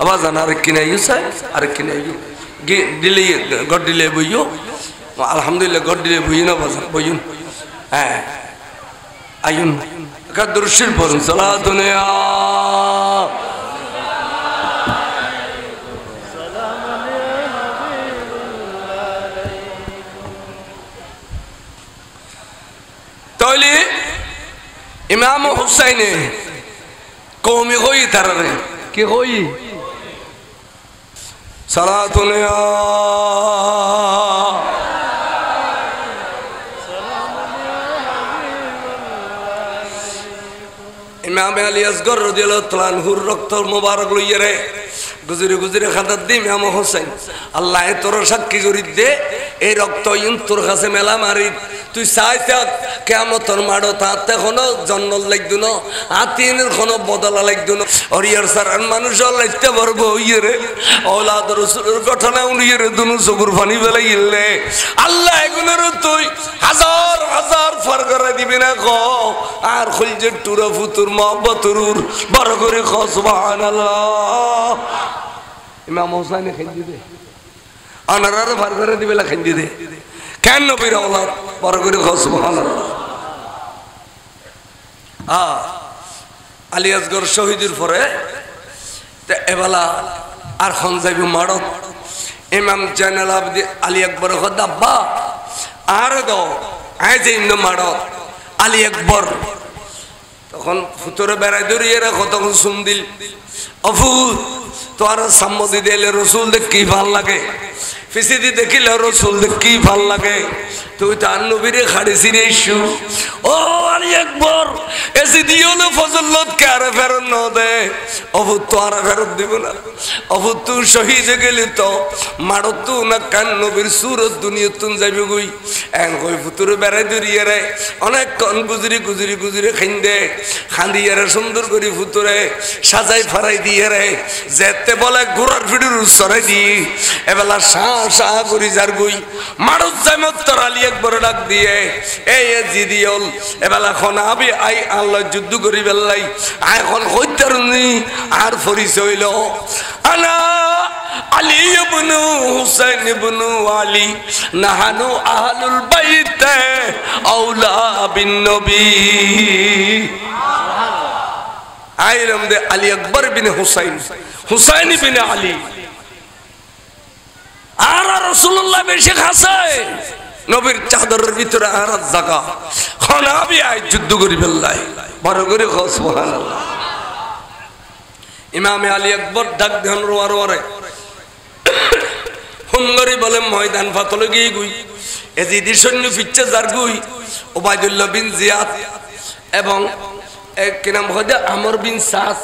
বাজান আরেক কিনে আইয়ো চাই আরেক কিনে আইয়ো দিলে গড দিলে বইও আলহামদুলিল্লাহ গড দিলে বই না বাজান বইন হ্যাঁ আইন দুরুশির পড়ুন সালাতুন ইয়া তাহলে ইমাম হুসাইনে কওমি হই তারারে কি হই সালাতুন ইয়া ইমাম আলী আসগর রাদিয়াল্লাহু তাআলা আনহুর রক্ত মোবারক লইয়া রে গুজরে গুজরে খাদাত দি ইমাম হোসেন আল্লাহ তোর সাক্ষী করি দে এই রক্ত ইন তোর কাছে মেলা মারি তুই চাইতে কিয়ামতের মাড়ো তাতে কোনো জন্ম লাগদু না আতিনের কোনো বদলা লাগদু না অরিয়ার সারান মানুষ লাইতে পারবো ইয়ে ওলাদ রাসূলের ঘটনা উনিয়ে দুনু চকুর পানি বেলা ইল্লে আল্লাহ এগুলোর তুই হাজার হাজার ফার করে দিবি না ক আর খুলজের টুরা ফুতুর মহব্বতুর বড় করে খ সুবহানাল্লাহ ইমাম হোসেন খেঞ্জি দে আনারার ফার করে দিবে লা খেঞ্জি দে কেন নবীর আওলাদ বড় করে খ সুবহানাল্লাহ আলী আসগর শহীদের পরে এবেলা আর খন যাইব মারত ইমাম জাইনুল আবেদিন আলী আকবর দাব্বা আর দাও আয় যে ইন্দ মারত আলী আকবর তখন ফুতরে বেড়াই ধরিয়ে রাখো তখন শুন দিল অফু তোর সম্মতি দিলে রসুল দেখ কি ভাল লাগে ফিসিদি দেখিলে রসুল দেখ কি ভাল লাগে তুই তার নবীরে খাড়িছি রে ইস্যু ও আলী আকবর এসি দিও ফজলত কে আরে ফেরত ন দে অভু তো আর ফেরত দিব না অভু তুই শহীদ গেলি তো মারত তু না কান নবীর সুরত দুনিয়া তুন যাবি গই এন কই ফুতুরে বেড়াই দরিয়ে রে অনেক কন গুজরি গুজরি গুজরি খাইন্দে খান্দিয়ে রে সুন্দর করে ফুতুরে সাজাই ফারাই দিয়ে রে যেতে বলে ঘোড়ার ফিডুর সরাই দি এবেলা শাহ শাহ করি যার গই মারত জামত তোর আলী আকবর ডাক দিয়ে এই জিদিয়ল এবেলা খন আবি আই আল্লাহ যুদ্ধ করি বেলাই এখন হইতারুনি আর পরিচয় হইল আনা আলী ইবনু হুসাইন ইবনু আলী নাহানু আহলুল বাইত আওলা বিন নবী আইলাম দে আলী আকবর বিন হুসাইন হুসাইন বিন আলী আর রাসূলুল্লাহ বেশি খাসে নবীর চাদরের ভিতরে আর জায়গা খন আবি আই যুদ্ধ করি বেলাই বড় করে খ সুবহানাল্লাহ ইমাম আলী আকবর ডাক দেন রোয়ার ওরে হুঙ্গরি বলে ময়দান ফাতলে গিয়ে গুই এজিদি সৈন্য ফিরছে যার গুই ওবায়দুল্লাহ বিন জিয়াদ এবং কি নাম হয় আমর বিন সাস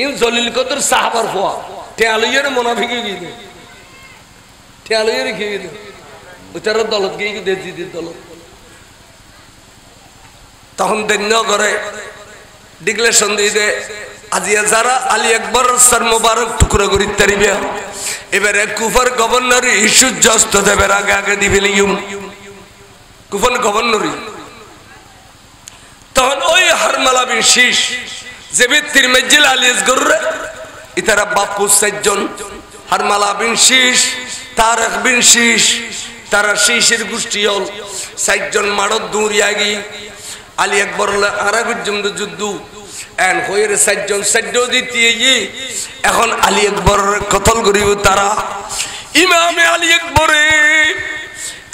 ইন জলিল কদর সাহাবার ফোয়া টেয়ালইয়ের মুনাফিকি গিয়ে টেয়ালইয়ের গিয়ে উচার দলত গিয়ে দে জিদির দলত তখন দৈন্য করে ডিক্লেশন দিয়ে দে আজিয়া যারা আলী আকবর সর মোবারক টুকরো করি তারিবে এবারে কুফার গভর্নর ইস্যু জস্ত দেবের আগে আগে দিবে লিউম কুফার গভর্নরই তখন ওই হারমালা বিন শীশ যে ব্যক্তির মজ্জিল আলী আসগর ইতারা বাপু সাতজন হারমালা বিন শীশ তারেক বিন শীশ তারা শীশের গোষ্ঠী হল সাতজন মারত দৌড়িয়া গি আলী আকবর আরাগুর যুদ্ধ এন হয়ে সাতজন সাধ্য দিতে এখন আলী আকবর কতল করিব তারা ইমামে আলী আকবরে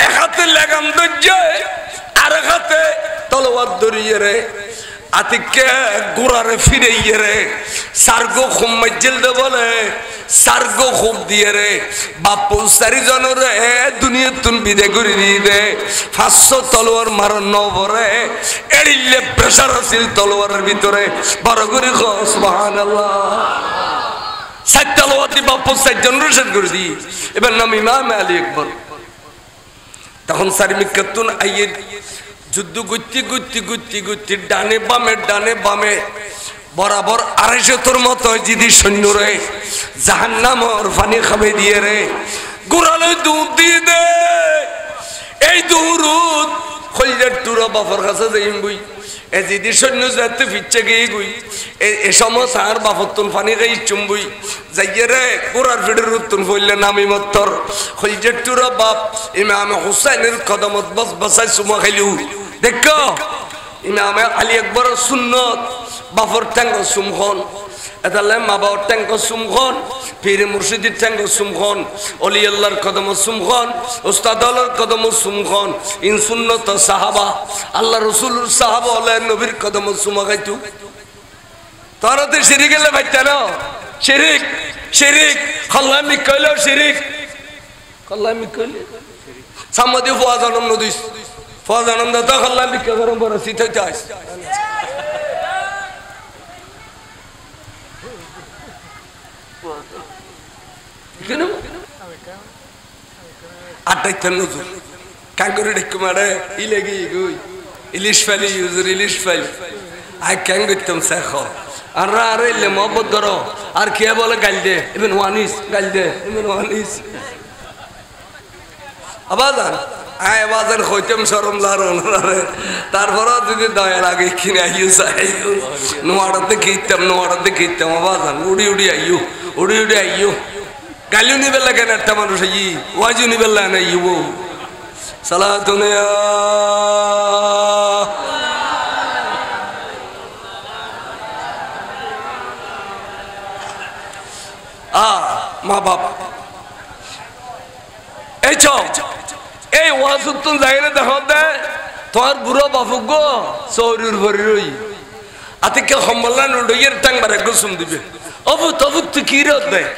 এক হাতে লাগাম ধৈর্য আর এক হাতে তলোয়ার ধরিয়ে রে আতিকে গোড়ারে ফিরে রে সার্গো খুব মজ্জিল দে বলে সার্গো খুব দিয়ে রে বাপু চারিজন রে দুনিয়া তুন বিদে করে দিয়ে দে 500 তলোয়ার মারন নবরে এড়িলে প্রেসার আছিল তলোয়ারের ভিতরে বড় করে সুবহানাল্লাহ সাইতালওয়াতি বাপ সাইজন রোশন করে দি এবার নাম ইমাম আলী আকবর তখন সারিমিকাতুন আইয়ে যুদ্ধ গুত্তি গুত্তি গুত্তি গুত্তি ডানে বামে বরাবর 250 মতো জিদি সৈন্য রে জাহান্নামর পানি খাবে দিয়ে রে গোড়ালে দুধ দিয়ে দে এই দুরুদ খলজার টুরা বাফর কাছে যাইম বই এ জিদি সৈন্য যাতে ফিচ্ছে গিয়ে গুই এ সময় সার বাফতুন পানি খাই চুম্বুই যাইয়ে রে গোড়ার ফিডের উত্তন ফইলে নামি মত্তর খলজার টুরা বাপ ইমাম হুসাইনের কদমত বস বসাই সুমা খাইলু দেখো ইমাম আলী আকবর সুন্নত বাফর ট্যাঙ্গ সুমখন এতালে মা বাবার ট্যাঙ্গ সুমখন পীর মুর্শিদের ট্যাঙ্গ সুমখন অলি আল্লাহর কদম সুমখন উস্তাদ আল্লাহর কদম সুমখন ইন সুন্নত সাহাবা আল্লাহ রসুলুর সাহাবা আল্লাহ নবীর কদম সুমা খাইতু তোরা তো শিরিক গেলে ভাইতা না শিরিক শিরিক খল্লামি কইল শিরিক খল্লামি কইলে সামদি ফুয়া জনম নদিস ফুয়া জনম দাতা খল্লামি কে গরম বড় সিতে যাস ইলিশ ফেলি ইলিশ ফেলি আই ক্যাং করতাম শেখ আর মহব্বত ধরো আর কে বলে গাল দে ইভেন ওয়ানিস গাল দে ইভেন ওয়ানিস আবাজান আয় আবাজান হইতাম শরম লারে তারপরও যদি দয়া লাগে কিনে আইও চাইও নোয়াড়াতে খেতাম আবাজান উড়ি আইও উড়ি আইও গালিও নিবে লাগে না একটা মানুষ ই ওয়াজিও নিবে লাগে না ইউ সালাতুন মা বাপ এই চ এই ওয়াজুতুন যাইলে দেখো দে তোমার বুড়ো বাপু গো চৌরির ভরি রই আতিকে সম্বলা নড়ইয়ের টাং বারে গোসুম দিবে অবু তবু তুই কি রোদ দেয়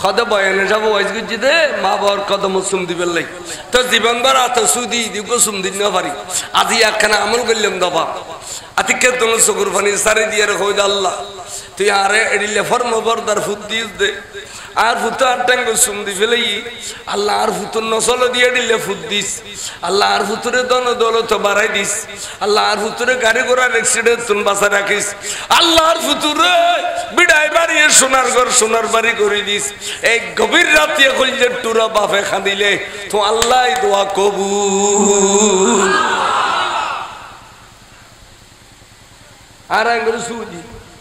খদে বয়ানে যাব ওয়াজ গুজি দে মা বাবার কদম সুম দিবেন লাই তো জীবনবার আত সুদি দি গোসুম দিন না পারি আজি একখানা আমল করলাম দবা আতিকে তোমার চকুর পানি সারি দিয়ে কই দে আল্লাহ তুই আরে এডিলে ফর্ম বর্দার ফুট দিস দে আর ফুটো আর টাঙ্গ সুম দি ফেলেই আল্লাহ আর ফুতুর নসল দিয়ে দিলে ফুট দিস আল্লাহ আর ফুতুরে দন দৌলত বাড়াই দিস আল্লাহ আর ফুতুরে গাড়ি ঘোড়ার অ্যাক্সিডেন্ট তুন বাঁচা রাখিস আল্লাহ আর ফুতুরে বিড়াই বাড়িয়ে সোনার ঘর সোনার বাড়ি করে দিস এই গভীর রাতে কইলের টুরা বাপে খাদিলে তো আল্লাহ দোয়া কবুল আর আঙ্গুল সুজি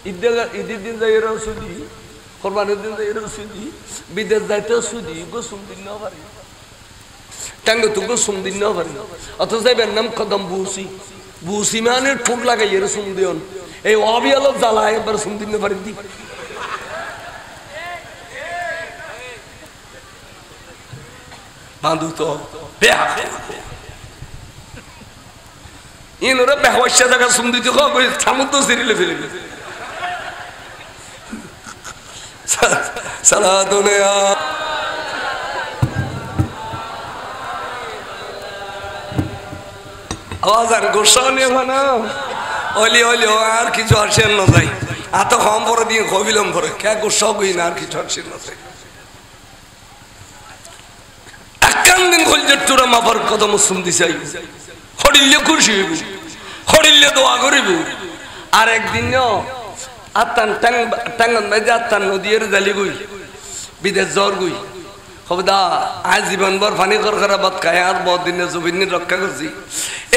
ঈদের দিন যাই সুজি কোরবানির দিন যাই সুজি বিদেশ যাইতে সুজি গোসুম দিন না পারি টাঙ্গ তো গোসুম দিন না পারি অথচ যাইবেন নাম কদম বুসি মানে ঠোঁট লাগাই এর সুম দিন এই অবিয়াল জ্বালা একবার সুম দিন না পারি দি বাঁধু তো ইন ওরা বেহওয়াসা জায়গা সুম দিতে কই সামুদ্র সিরিলে ফেলে সালাতুন আওয়াজ আর গোসা নিয়ে না অলি আর কিছু আসেন না যাই এত কম পরে দিয়ে কবিলম পরে কে গোসা কই না আর কিছু আসেন না যাই একান দিন কইলে তোরা মাফার কদম সুম দিছাই হরিলে খুশি হইব হরিলে দোয়া করিব আর একদিন আত্তান টাঙ্গন মেজে আত্তান নদীর জালি গই বিদেশ জ্বর গই খবদা আজ জীবনভর পানি খরখরা বাদ খায় আর বহুত দিনে জমিন রক্ষা করছি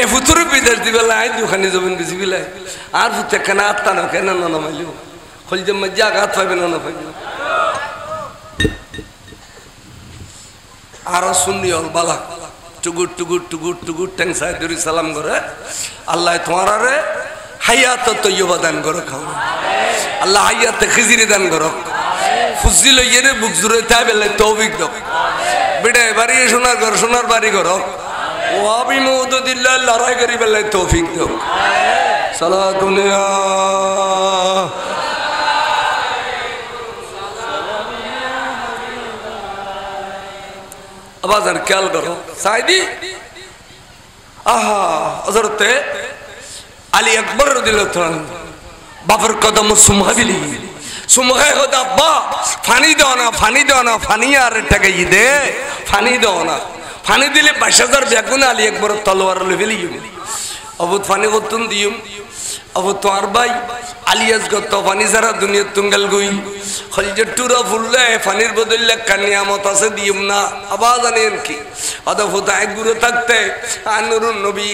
এ ফুতুরে বিদেশ দিবেলা আই দুখানি জমিন বেশি বিলাই আর ফুতে কেন আত্তান কেন না মাইলিও খলজে মজ্জা আঘাত পাইবে না পাইবে আর শুননি হল বালা টুগুর টুগুর টুগুর টুগুর ট্যাং সাহেদুরি সালাম করে আল্লাহ তোমার রে হায়াত তৈয়বা দান করো খাও আল্লাহ হায়াতে খিজিরি দান করো ফুজিল ইয়েরে বুক জুড়ে তাইবেলে তৌফিক দাও বেটা বাড়ি সোনার বাড়ি করো ও আবি মউদুদিল্লাহ লড়াই করি বেলে তৌফিক দাও সালাতুন আবাজান খেয়াল করো সাইদি আহা হযরতে আলী আকবর রাদিয়াল্লাহু তাআলা বাবার কদম সুমাবিলি সুমখায় হতো আব্বা ফানি দাও না ফানি দাও না ফানি আর টাকাই দে ফানি দাও না ফানি দিলে 22,000 বেগুন আলী একবার তলোয়ার লেভেলি অবুত ফানি করতুন দিম অবু তোমার ভাই আলিয়াস গত ফানি সারা দুনিয়া তুঙ্গাল গই খলজে টুরা ফুললে ফানির বদলে কানিয়ামত আছে দিম না আবার জানেন কি অদা ফুতায় গুরু থাকতে আর নুরুন নবী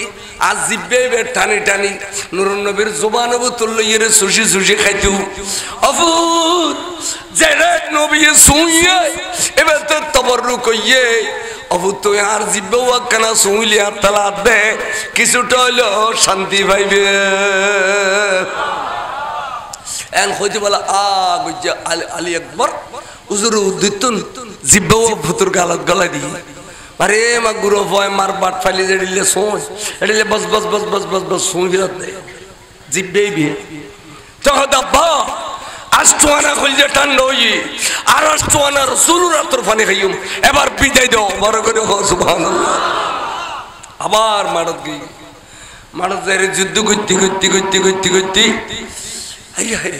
আজ জিব্বে বে টানি টানি নুরুন নবীর জবান অবু তুললো ইয়ে সুশি সুশি খাইতু অবুত জেরে নবী সুইয়ে এবার তো তবরুক হইয়ে অবু তো আর জিব্বে ওয়াক্কানা সুইলে আর তালা দে কিছুটা হইলো শান্তি পাইবে এন হইতে বলা গুজ্জা আলী আকবর উজুর উদ্দিতুন জিব্বে ভুতুর গালত গলা দি আরে মা গুরু ভয় মার বাট ফাইলে এডিলে সোই এডিলে বস বস বস বস বস বস সুই বিরত দে জিব্বে বিয়ে তো দাব্বা আষ্টওয়ানা খুলজে ঠান্ডা হই আর আষ্টওয়ানা রাসূলুল্লাহ তরফানে খাইম এবার বিদায় দাও বড় করে সুবহানাল্লাহ আবার মারত গই মারত যারে যুদ্ধ করতে করতে করতে করতে করতে আই হাই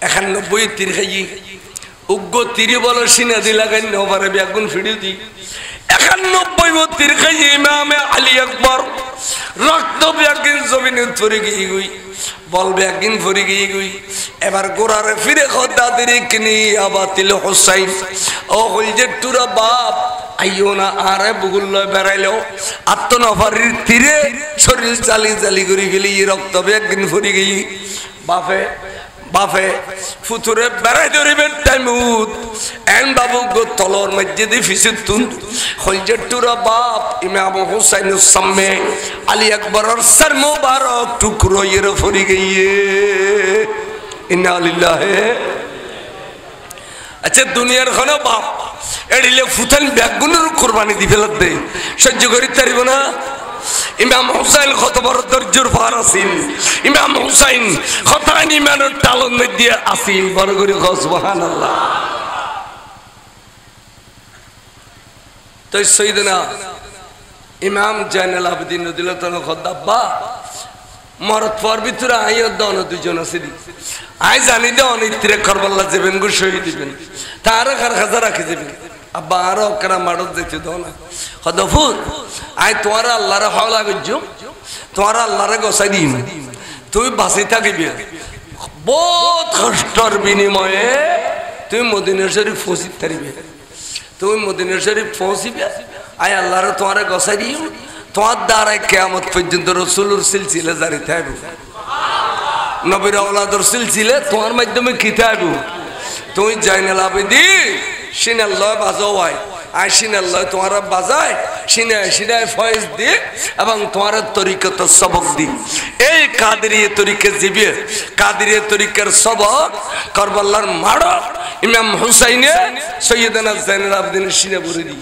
91 তীর খাই উগ্র তীরে বলো সিনা দি লাগাই নবারে বেগুন ফিড়ি দি 91 তীর খাই ইমামে আলী আকবর রক্ত বেগুন জমিনে পড়ে গই বল বেগুন পড়ে গই এবার গোরারে ফিরে খোদা দিরি কিনি আবাতিল হুসাইন ও হইজে টুরা বাপ আইও না আরে বুগুল লয় বেড়াইলো আত্মনফারির তীরে শরীর চালি চালি করে গেলি রক্ত বেগুন পড়ে গই বাপে বাপে ফুতুরে বেড়াই ধরিবে টাইমুত এন বাবু গো তলর মসজিদে ফিসিতুন হইজে টুরা বাপ ইমাম হুসাইনের সামনে আলী আকবরের সর মুবারক টুকরো ইয়ে ফরি গইয়ে ইন্না লিল্লাহি আচ্ছা দুনিয়ার খানো বাপ এডিলে ফুতান বেগুনের কুরবানি দি ফেলত দে সহ্য করি পারিব না ইমাম হুসাইন কত বড় ধৈর্যের পার আছেন ইমাম হুসাইন কতখান ইমানের টালন মধ্যে আছেন বড় করে সুবহানাল্লাহ তো সাইয়েদনা ইমাম জাইনুল আবেদিন রাদিয়াল্লাহু তাআলা খদাব্বা মরত পর ভিতরে আইও দন দুজন আছে দি আই জানি দে অনিত্রে কারবালা যাবেন গো শহীদ দিবেন তার কার খাজা রাখে যাবেন আব্বা আরো করা মারত দিতে দাও না খদফুর আই তোমার আল্লাহর হাওলা গজ্জু তোমার আল্লাহর গোসাই দিম তুই বাসি থাকিবি বহুত কষ্টর বিনিময়ে তুই মদিনা শরীফ পৌঁছিতে পারবি তুই মদিনা শরীফ পৌঁছিবে আই আল্লাহর তোমার গোসাই দিম তোমার দ্বারা কিয়ামত পর্যন্ত রাসূলুর সিলসিলা জারি থাকবে নবীর আওলাদের সিলসিলা তোমার মাধ্যমে কি থাকবে তুই জাইনুল আবেদিন সিনাল্লাহ বাজাও হয় আই সিনাল্লাহ তোমার বাজায় সিনায় সিনায় ফয়েজ দি এবং তোমার তরিকত সবক দি এই কাদেরিয়া তরিকা জিবে কাদেরিয়া তরিকার সবক কারবালার মাড় ইমাম হুসাইনে সৈয়দনা জাইনুল আবেদিন সিনা ভরে দি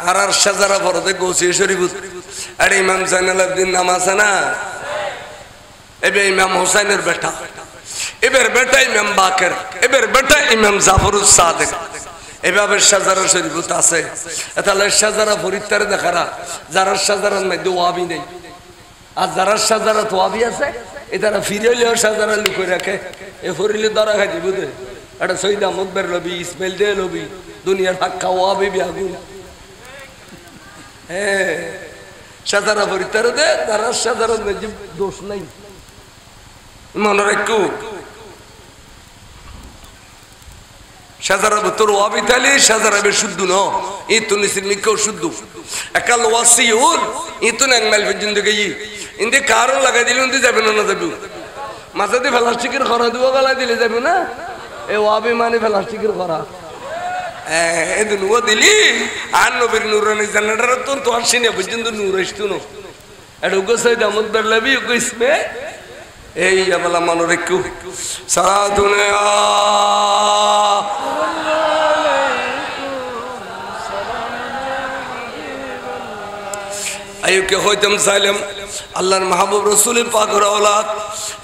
আর শাজারা পড়তে গোসি শরীফ আরে ইমাম জাইনুল আবেদিন নাম আছে না এবে ইমাম হুসাইনের বেটা এবার বেটা ইমাম বাকের এবার বেটা ইমাম জাফরুস সাদিক এভাবে শাজারা শরীফ আছে তাহলে শাজারা ফরিদতারে দেখারা যারা শাজারার মধ্যে ওয়াবি নেই আর যারা শাজারা ওয়াবি আছে এটারা ফিরেলেও শাজারা লুকিয়ে রাখে এ ফরিলে ধরা খাই দিব দে এটা সৈয়দ আহমদ বের লবি ইসমাইল দে লবি দুনিয়ার হাক্কা ওয়াবি বিয়াগুন হ্যাঁ শাজারা ফরিদতারে দে যারা শাজারার মধ্যে দোষ নাই মনে রাখো শাজারা তোর ওয়াবি তালি শাজারা বে শুদ্ধ ন ই তো নিসিলনিকো শুদ্ধ একাল ওয়াসিউল ই তো নাংমাল পর্যন্ত গই ইন্দে কারণ লাগাই দিলে ইন্দে যাবে না যাবে মাঝাতে প্লাস্টিকের খরা দিব গলা দিলে যাবে না এ ওয়াবি মানে প্লাস্টিকের খরা এদিন ও দিলি আর নবীর নূরানি জান্নাতের তো তোর সিনে পর্যন্ত নূর আসতো না এটা উগো সৈয়দ আহমদ বেরলাবি উগো ইসমে এই আবালা মনে রেখো সারা দুনিয়া আইকে হইতাম সাইলাম আল্লাহর মাহবুব রাসূলের পাকের औलाद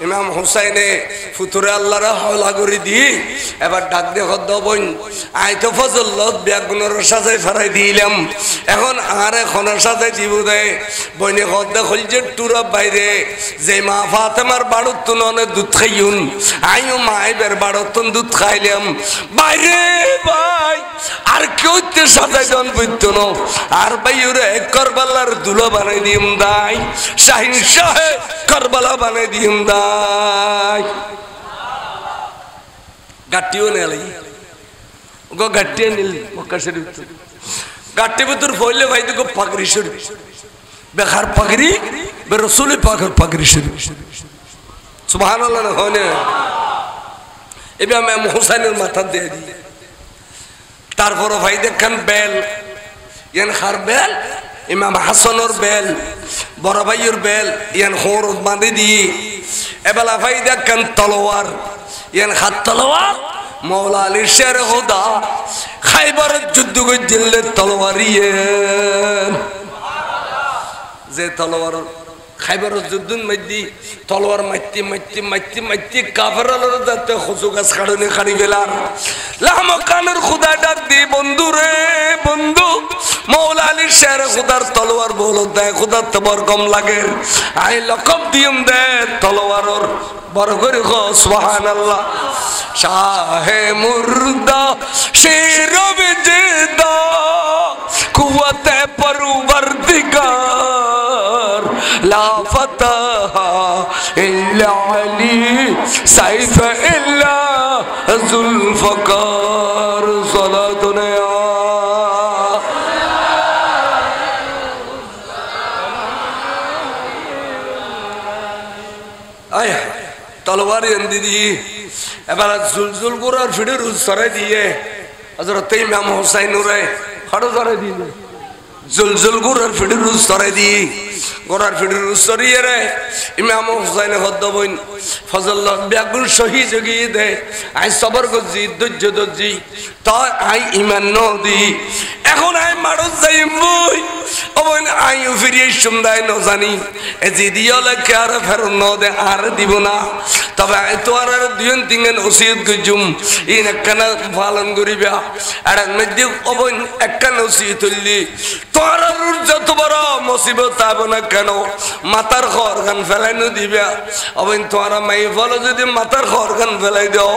ইমাম হুসাইনে ফুতুরে আল্লাহর হাওলা করে দি এবার ডাক দিয়ে হদ্দ বইন আই তো ফজলত বেগুনের সাজাই ফেরাই দিলাম এখন আর এখন সাজাই দিব দে বইনে হদ্দ হলছে টুরা বাইরে যে মা ফাতেমার বাড়ুত তুননে দুধ খাইউন আইও মাইবের বাড়ুত দুধ খাইলাম বাইরে ভাই আর কেউ তে সাজাই জন বইত ন আর বাইরে কারবালার দুলা বানাই দিম দাই শাহিন শাহে কারবালা বানাই দিম দাই গাটিও নেলাই গো গাটিয়ে নিল মক্কা শরীফ গাটি ভিতর ফইলে ভাই দেখো পাগড়ি শরীফ বেখার পাগড়ি বে রাসূল পাকের পাগড়ি শরীফ সুবহানাল্লাহ না হয় না ইমাম হুসাইনের মাথা দিয়ে দি তারপর ভাই দেখেন বেল ইয়ান খার বেল ইমাম হাসানের বেল বড় ভাইয়ের বেল ইয়ান হোর বাঁধে দিয়ে এবেলা ভাই দেখেন তলোয়ার ইয়ান হাত তলোয়ার মৌলা আলীর শের খোদা খাইবারের যুদ্ধ করে জিললে তলোয়ার যে তলোয়ার খাইবারের যুদ্ধ মধ্যে তলোয়ার মাইতি মাইতি মাইতি মাইতি কাফের যাতে খসু গাছ কাড়নে খাড়ি বেলার লামকানের খুদা ডাক দি বন্ধু রে বন্ধু মৌলা আলীর শের খুদার তলোয়ার বল দেয় খুদার তোমার কম লাগে আই লকব দিম দে তলোয়ারর বড় করে গো সুবহানাল্লাহ শাহে মুর্দা শের বিজদা কুওয়াতে পরওয়ারদিগার লা ফাতাহা ইল্লা আলী সাইফ ইল্লা জুলফকার সালাতুনা আয় তলোয়ার দিদি এবার জুলজুল করার ফিডের সরাই দিয়ে হযরত ইমাম হুসাইন রে খড় সরাই দিয়ে জুলজুল করার ফিডের সরাই দিয়ে গোরার ফিডের সরিয়ে রে ইমাম হুসাইন হদ্দ বইন ফজল বেগুন শহীদ গিয়ে দে আই সবর গজি ধৈর্য দজি তা আই ইমান নদি এখন আই মারত যাই বই ওবন আই ফিরিয়ে সুমদাই ন জানি এ জি দিয়লে কে আর ফের ন দে আর দিব না তবে তো আর দুইন তিনন ওসিয়ত গজুম ইন একখানা পালন করিবা আর মধ্যে ওবন একখানা ওসিয়ত হইলি তোর যত বড় মুসিবত আব না কেন মাথার খরগান ফেলাইনো দিবা ওবন তোর মাই ফল যদি মাথার খরগান ফেলাই দাও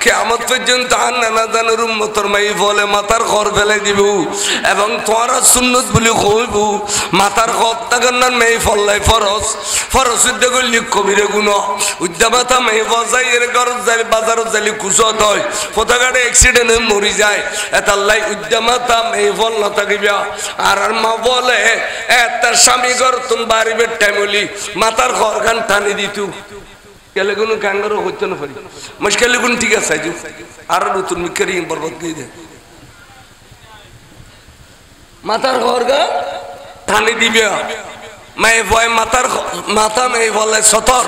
কিয়ামত পর্যন্ত আর নানা জানের উম্মতর মাই ফলে মাথার খর ফেলাই দিব এবং তোর সুন্নত বলি কইব মাথার খর তাগন্নার মাই ফলাই ফরজ ফরজ দেখল কবিরে গুণ উদ্যামাতা মাই বজাই এর ঘর যাই বাজার যালি কুসত হয় পতাকাটা অ্যাক্সিডেন্টে মরি যায় এতাল্লাই উদ্যামাতা মাই ফল না থাকিবা আর মা বলে তার স্বামী ঘর তুমি বাড়িবে টাইমলি মাথার খরগান টানি দিতু কেলে কোনো কাঙ্গারও হইতো না পারি মুশকিল কোন ঠিক আছে আর নতুন মিকারি বরবাদ করে দে মাথার খরগান টানি দিবে মাই ভয় মাথার মাথা মাই বলে সতর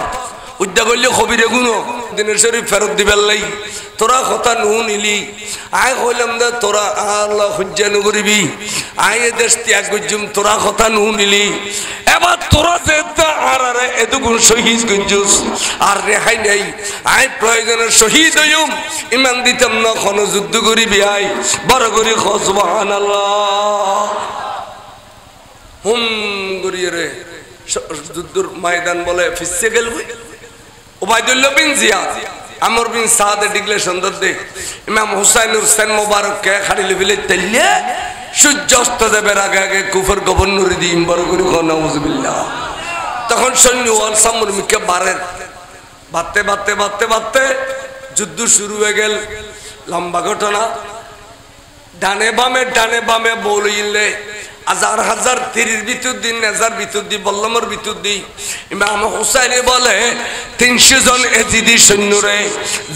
উদ্যা করলে কবিরে গুনো দিনের শরীফ ফেরত দিবার লাই তোরা কথা নু নিলি আয় কইলাম দে তোরা আল্লাহ হুজ্জা নগরিবি আয় দেশ ত্যাগ করছুম তোরা কথা নু নিলি এবার তোরা যেতে আর আরে এতগুণ শহীদ গঞ্জুস আর রেহাই নেই আয় প্রয়োজনের শহীদ হইম ইমান দিতাম না কোনো যুদ্ধ করিবি আয় বড় করি সুবহানাল্লাহ হুম গরিয়ে রে যুদ্ধর ময়দান বলে ফিসে গেল উবাইদুল্লাহ বিন জিয়াদ আমর বিন সাদ ডিক্লেরেশন দে ইমাম হুসাইনুর সেন মোবারক কে খাড়ি লেবিলে তেলিয়ে সূর্য অস্ত দেবের আগে আগে কুফর গভর্নর দিম বড় করে নাউজুবিল্লাহ তখন সৈন্য ওয়াল সামর মিকে বারে বাতে বাতে বাতে বাতে যুদ্ধ শুরু হয়ে গেল লম্বা ঘটনা ডানে বামে বলিলে হাজার হাজার তীরের ভিতর দিন নেজার ভিতর দি বল্লমের ভিতর দি ইমাম হুসাইন বলে 300 জন এজিদি সৈন্যরে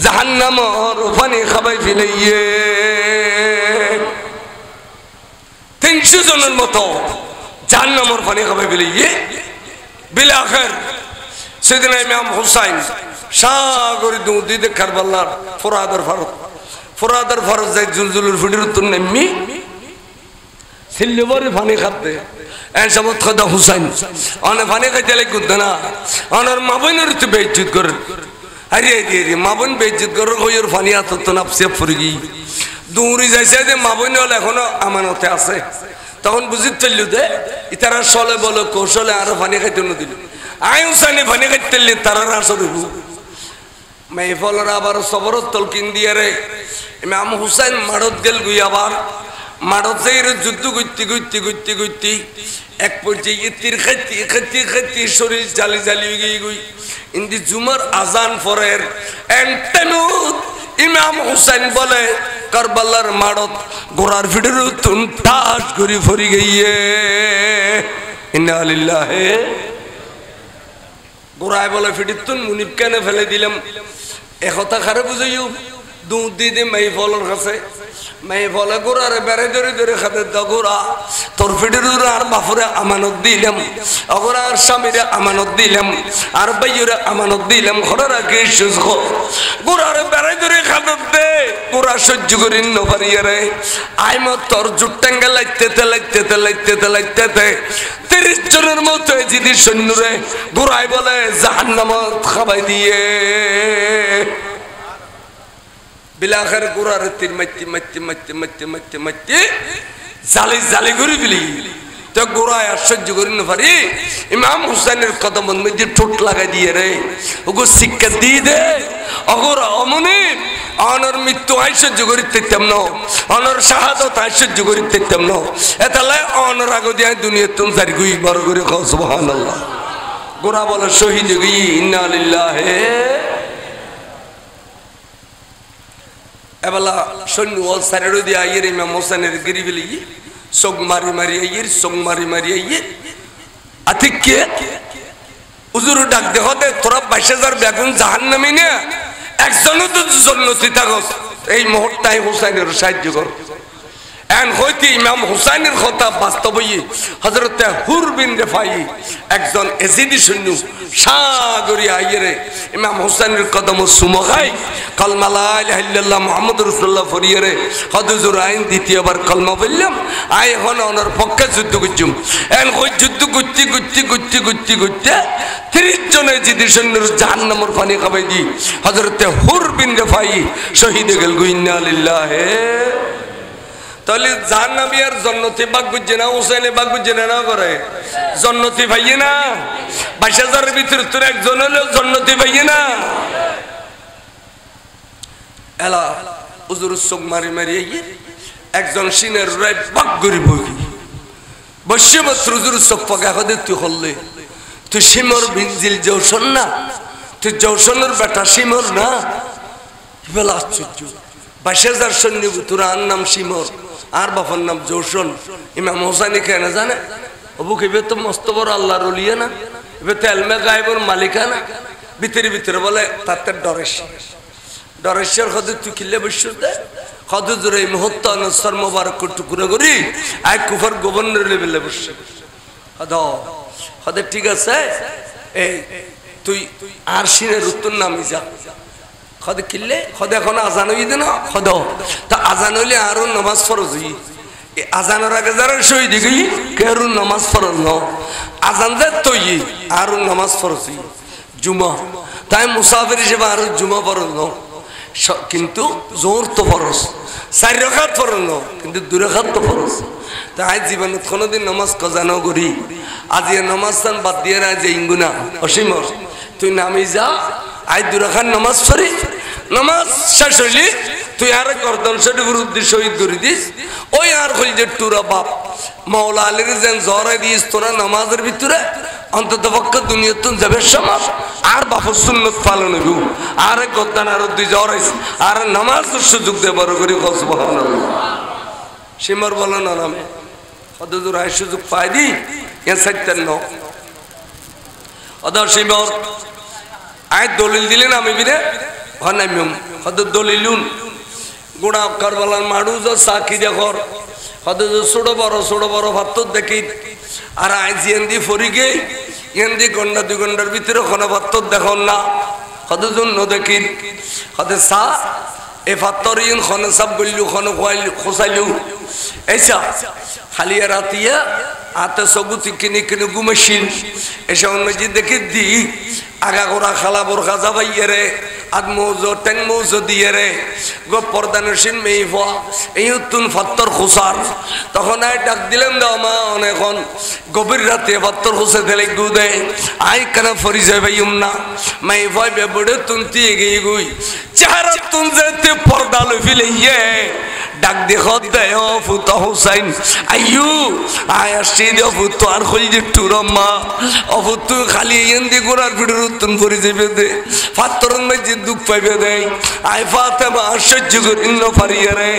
জাহান্নামের পানি খাবাই ফেলাইয়ে 300 জনের মতো জাহান্নামের পানি খাবাই ফেলাইয়ে বিল আখির সেদিন ইমাম হুসাইন সাগরে দুধি দে কারবালার ফরাদার ফারত যাই জুলজুলের ফুটির উত্তর নেমনি সিল্লিবরে পানি খাতে এন সমত খোদা হুসাইন অনে ফানি খাইতে লাগুন না অনর মাবনের তো বেইজ্জত করে আরে রে মাবন বেইজ্জত করে কইর ফানি আত তো নাফসে ফুরগি দূরি যাইছে যে মাবন হল এখনো আমানতে আছে তখন বুঝিত চলল দে ইতারা চলে বলে কৌশলে আরো ফানি খাইতে ন দিল আই হুসাইনে ফানি খাইতে তারা আসর মেহফলরা আবার সবরত তলকিন দিয়ে রে ইমাম হুসাইন মারত গেল গুই আবার মারত যাই যুদ্ধ করতে করতে করতে করতে এক পর্যায়ে তীর খাইতে খাইতে খাইতে শরীর জালি জালি গিয়ে গুই ইন্দি জুমার আজান পরের এন্টেনুত ইমাম হুসাইন বলে কারবালার মারত ঘোড়ার ফিটের তুন ঠাস করে ফরি গিয়ে ইন্না লিল্লাহি গোড়ায় বলে ফিটির তুন মুনিব কেনে ফেলে দিলাম একথা খারে বুঝাইও দুধ দিয়ে দে মাই ফলের কাছে মাই ফলে গোড়ারে বেড়ে ধরে ধরে খাতে গোড়া তোর ফিটির আর বাপুরে আমানত দিলাম অগোড়া আর স্বামীরে আমানত দিলাম আর বাইরে আমানত দিলাম ঘরেরা কি সুযোগ গোড়ারে বেড়ে ধরে খাতে দে গোড়া সহ্য করি নপারিয়ে রে আই মত তোর জুট্টাঙ্গা লাইতে লাইতে লাইতে লাইতে 30 জনের মতো যদি সৈন্যরে গোড়ায় বলে জাহান্নামত খাবাই দিয়ে বিলাখের গোড়ার তীর মাইতে মাইতে মাইতে মাইতে মাইতে মাইতে জালি জালি করে বিলি তো গোড়ায় আর সহ্য করি না পারি ইমাম হুসাইনের কদম মধ্যে ঠোঁট লাগাই দিয়ে রে ওগো শিক্ষা দিয়ে দে অগোরা অমনি অনর মৃত্যু আই সহ্য করিতে তেমন অনর শাহাদত আই সহ্য করিতে তেমন এতালে অনর আগে দিয়ে দুনিয়া তুমি জারি গুই বড় করে খাও সুবহানাল্লাহ গোড়া বলে শহীদ গই ইন্না লিল্লাহি এবেলা সৈন্য ওল সারেরো দিয়ে আইয়ের ইমাম হোসেনের গিরি বিলি চোখ মারি মারি আইয়ের চোখ মারি মারি আইয়ে আতিকে হুজুর ডাক দেখো দে তোরা 22,000 বেগুন জাহান্নামী না একজনও তো জন্নতি থাকস এই মুহূর্তে হোসেনের সাহায্য কর এন হইতে ইমাম হুসাইনের কথা বাস্তবই হযরত হুর বিন রিফাই একজন এজিদি সৈন্য সাগরিয়া আইরে ইমাম হুসাইনের কদম সুমগাই কলমা লা ইলাহা ইল্লাল্লাহ মুহাম্মাদুর রাসূলুল্লাহ ফরিয়ে হুজুর আইন দ্বিতীয়বার কলমা বললাম আই হন ওনার পক্ষে যুদ্ধ করছুম এন কই যুদ্ধ করতে করতে করতে করতে করতে 30 জন এজিদি সৈন্যর জাহান্নামের পানি খাবাই দি হযরত হুর বিন রিফাই শহীদ গেল ইন্না লিল্লাহি তাহলে জাহান্নামী আর জান্নাতি ভাগ বুঝে না হুসাইনে ভাগ বুঝে না করে জান্নাতি ভাইয়ে না 22,000 এর ভিতরে তোর একজন হলো জান্নাতি ভাইয়ে না এলা হুজুর চোখ মারি মারি একজন সিনের রায় ভাগ করে বই বসে মাত্র হুজুর চোখ পাকা হদে তুই হললে তুই সিমর বিনজিল জৌশন না তুই জৌশনের বেটা সিমর না বেলা আশ্চর্য 22,000 সৈন্য তোর আর নাম সিমর আর বাবার নাম জৌশন ইমাম হোসাইনি কেন জানে অবুক এবার তো মস্ত বড় আল্লাহর ওলিয়া না এবার তো এলমে গায়েবের মালিকা না ভিতরে ভিতরে বলে তাতে ডরেশ্বর হদে তুই কিনলে বসে দে হদে জোরে এই মুহূর্ত অনুসর মোবারক টুকুরা করি আই কুফার গভর্নর লেভেলে বসে হদে ঠিক আছে এই তুই আর সিনের উত্তর নামি যা খদে কিনলে খদে এখন আজান হই দে না খদ তা আজান হইলে আরো নামাজ ফরজ হই আজানের আগে যারা শহীদ গই কেরু নামাজ ফরজ ন আজান দে তুই আরো নামাজ ফরজ হই জুমা তাই মুসাফির হিসেবে আরো জুমা ফরজ ন কিন্তু জোর তো ফরজ 4 রাকাত ফরজ ন কিন্তু 2 রাকাত তো ফরজ তাই জীবনত কোনদিন নামাজ কাজা ন করি আজ এই নামাজ সান বাদ দিয়ে না যে ইঙ্গুনা অসীম তুই নামি যা আই 2 রাকাত নামাজ পড়ি নামাজ শেষ হইলি তুই আর গর্দন শরীফের উদ্দেশ্য শহীদ করে দিস ওই আর হইল যে টুরা বাপ মাওলা আলীর যেন জরে দিস তোরা নামাজের ভিতরে অন্তত পক্ষে দুনিয়াতুন যাবে সমাজ আর বাপুর সুন্নত পালন হইব আর গর্দান আর দুই জরাইস আর নামাজ সুযোগ দে বড় করে সুবহানাল্লাহ সিমর বলো না নামে হদুর আই সুযোগ পাই দি এ সাইতেন ন অদর সিমর আয় দলিল দিলেন আমি বিরে হনামিম হদ দলিলুন গোড়া কারবালার মাড়ু যা সাকি দেখর হদ ছোট বড় ভাত দেখি আর আইজি এন্দি ফরি গে এন্দি ঘন্টা 2 ঘন্টার ভিতরে কোনো ভাত দেখুন না হদ জন্য দেখি হদে সা এ ফাতরিন খন সব গল্লু খন খোয়াইলু খোসাইলু এইসা খালি রাতিয়া আতে সগুতি কিনে কিনে ঘুমেছিন এসব মসজিদ দেখে দি আগা গোড়া খালা বোরখা যাবাইয়ে রে আদ মৌজো ট্যাং মৌজো দিয়ে রে গো পর্দানসীন মেয়ে ফা এই উত্তুন ফাত্তর খুসার তখন আয় ডাক দিলেন দাও মা অনেকক্ষণ গভীর রাতে ফাত্তর খুসে দিলে গু দে আই কেন ফরি যাবে না মেয়ে ভয় বেবড়ে তুনতি এগিয়ে গুই চেহারা তুন যেতে পর্দা লই ফেলে ইয়ে ডাক দেখো দে ও ফুত হুসাইন আইয়ু আয় আসছি দে ফুত আর খুলি যে টুরম্মা ও ফুত খালি এন্দি গোড়ার ভিড়ের উত্তন ফরি যাবে দে ফাত্তরন মাঝে দুঃখ পাইবে দে আয় ফাতেমা সহ্য করি ন পারিয়ে রে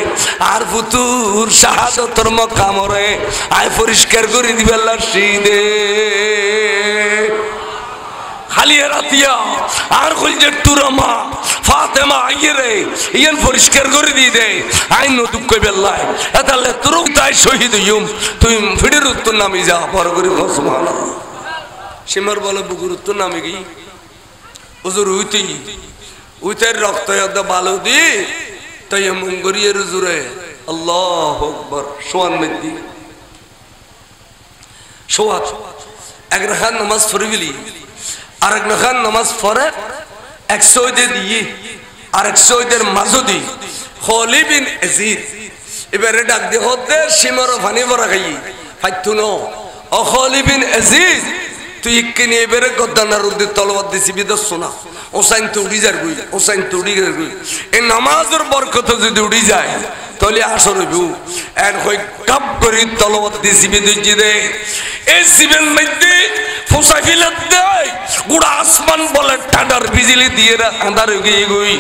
আর ফুতুর শাহাদতর মকামরে আয় পরিষ্কার করে দিবে লাসি দে খালি রাতিয়া আর খুলছে টুরম্মা ফাতেমা আইয়ে রে ইয়ান পরিষ্কার করে দিয়ে দে আইন দুঃখ বেল্লাই তাহলে তোর তাই শহীদ ইউম তুই ফিডের উত্তর নামি যা বড় করে সুবহানাল্লাহ সিমর বলে বুকুর উত্তর নামে কি হুজুর উইতে রক্ত হদ ভালো দি তাই মুঙ্গরিয়ে হুজুরে আল্লাহু আকবার সোয়ান মেদি সোয়াত এক রাকাত নামাজ পড়ে গেলি আর এক রাকাত নামাজ পড়ে 100 দে দিয়ে আর 100 দের মাঝদি খলিদ বিন ইয়াজিদ এবারে ডাক দে হতে সিমর ফানি ভরা খাই ফাইতুনো ও খলিদ বিন ইয়াজিদ তুই কিনে এবারে গদ্দানার উদ্দে তলবাদ দিছি বিদস শোনা ওসাইন তো উড়ি যার গুই ওসাইন তো উড়ি যার গুই এই নামাজের বরকত যদি উড়ি যায় তাহলে আসর হইবু এর কই কাপ করি তলবাদ দিছি বিদজি দে এই সিবেন মধ্যে ফুসাই ফিলে দেয় গোড়া আসমান বলে ঠান্ডার বিজলি দিয়ে আন্ধার হয়ে গই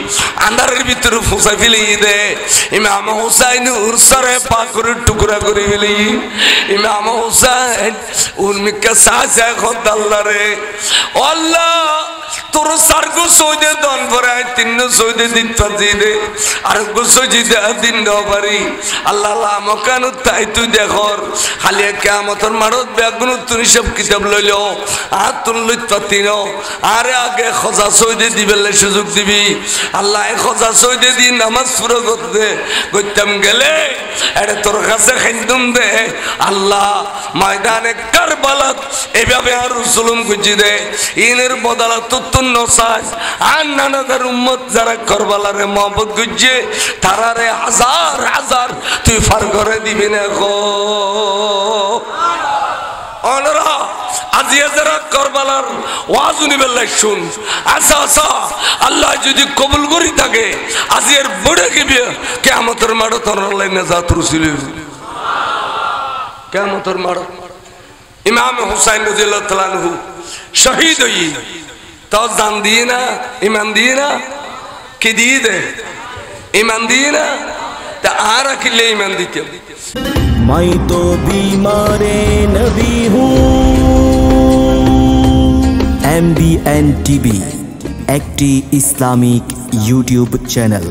আন্ধারের ভিতরে ফুসাই ফেলে দে ইমাম হুসাইন উরসারে পাকুর টুকরা করে ফেলি ইমাম হুসাইন উর্মিকা সাজা খোদাল্লাহ রে আল্লাহ তোর সারগো সৌদে দন ভরায় তিন সৌদে দিন পাজি দে আর গো সজিদে দিন নবারি আল্লাহ আল্লাহ মকানু তাই তুই দেখর খালি কিয়ামতের মারত বেগুন তুই সব কিতাব লইলো আর তুন লইত পাতিন আরে আগে খজা সৌদে দিবেলে সুযোগ দিবি আল্লাহ খজা সৌদে দি নামাজ পুরো করতে কইতাম গেলে এর তোর কাছে খাইতুম দে আল্লাহ ময়দানে কারবালাত এভাবে আর রাসূলুম গুজি দে ইনের বদলা তুতুন নসাজ আর নানাদার উম্মত যারা কারবালারে মহব্বত গুজে তারারে হাজার হাজার তুই ফার করে দিবি না গো অনরা আজিয়া যারা কারবালার ওয়াজ নিবেলাই শুন আচ্ছা আচ্ছা আল্লাহ যদি কবুল করি থাকে আজিয়ার বড়ে গিয়ে কিয়ামতের মাঠে তোর লাইনে জাত রসিল কিয়ামতের মাঠ ইমাম হুসাইন রাদিয়াল্লাহু তাআলা আনহু শহীদ হই তো জান দিয়ে না ইমান দিয়ে না কি দিয়ে দে ইমান দিয়ে না তা আর কিলে ইমান দিতে मैं तो बीमारे नबी हूँ MBN TV একটি ইসলামিক ইউটিউব চ্যানেল।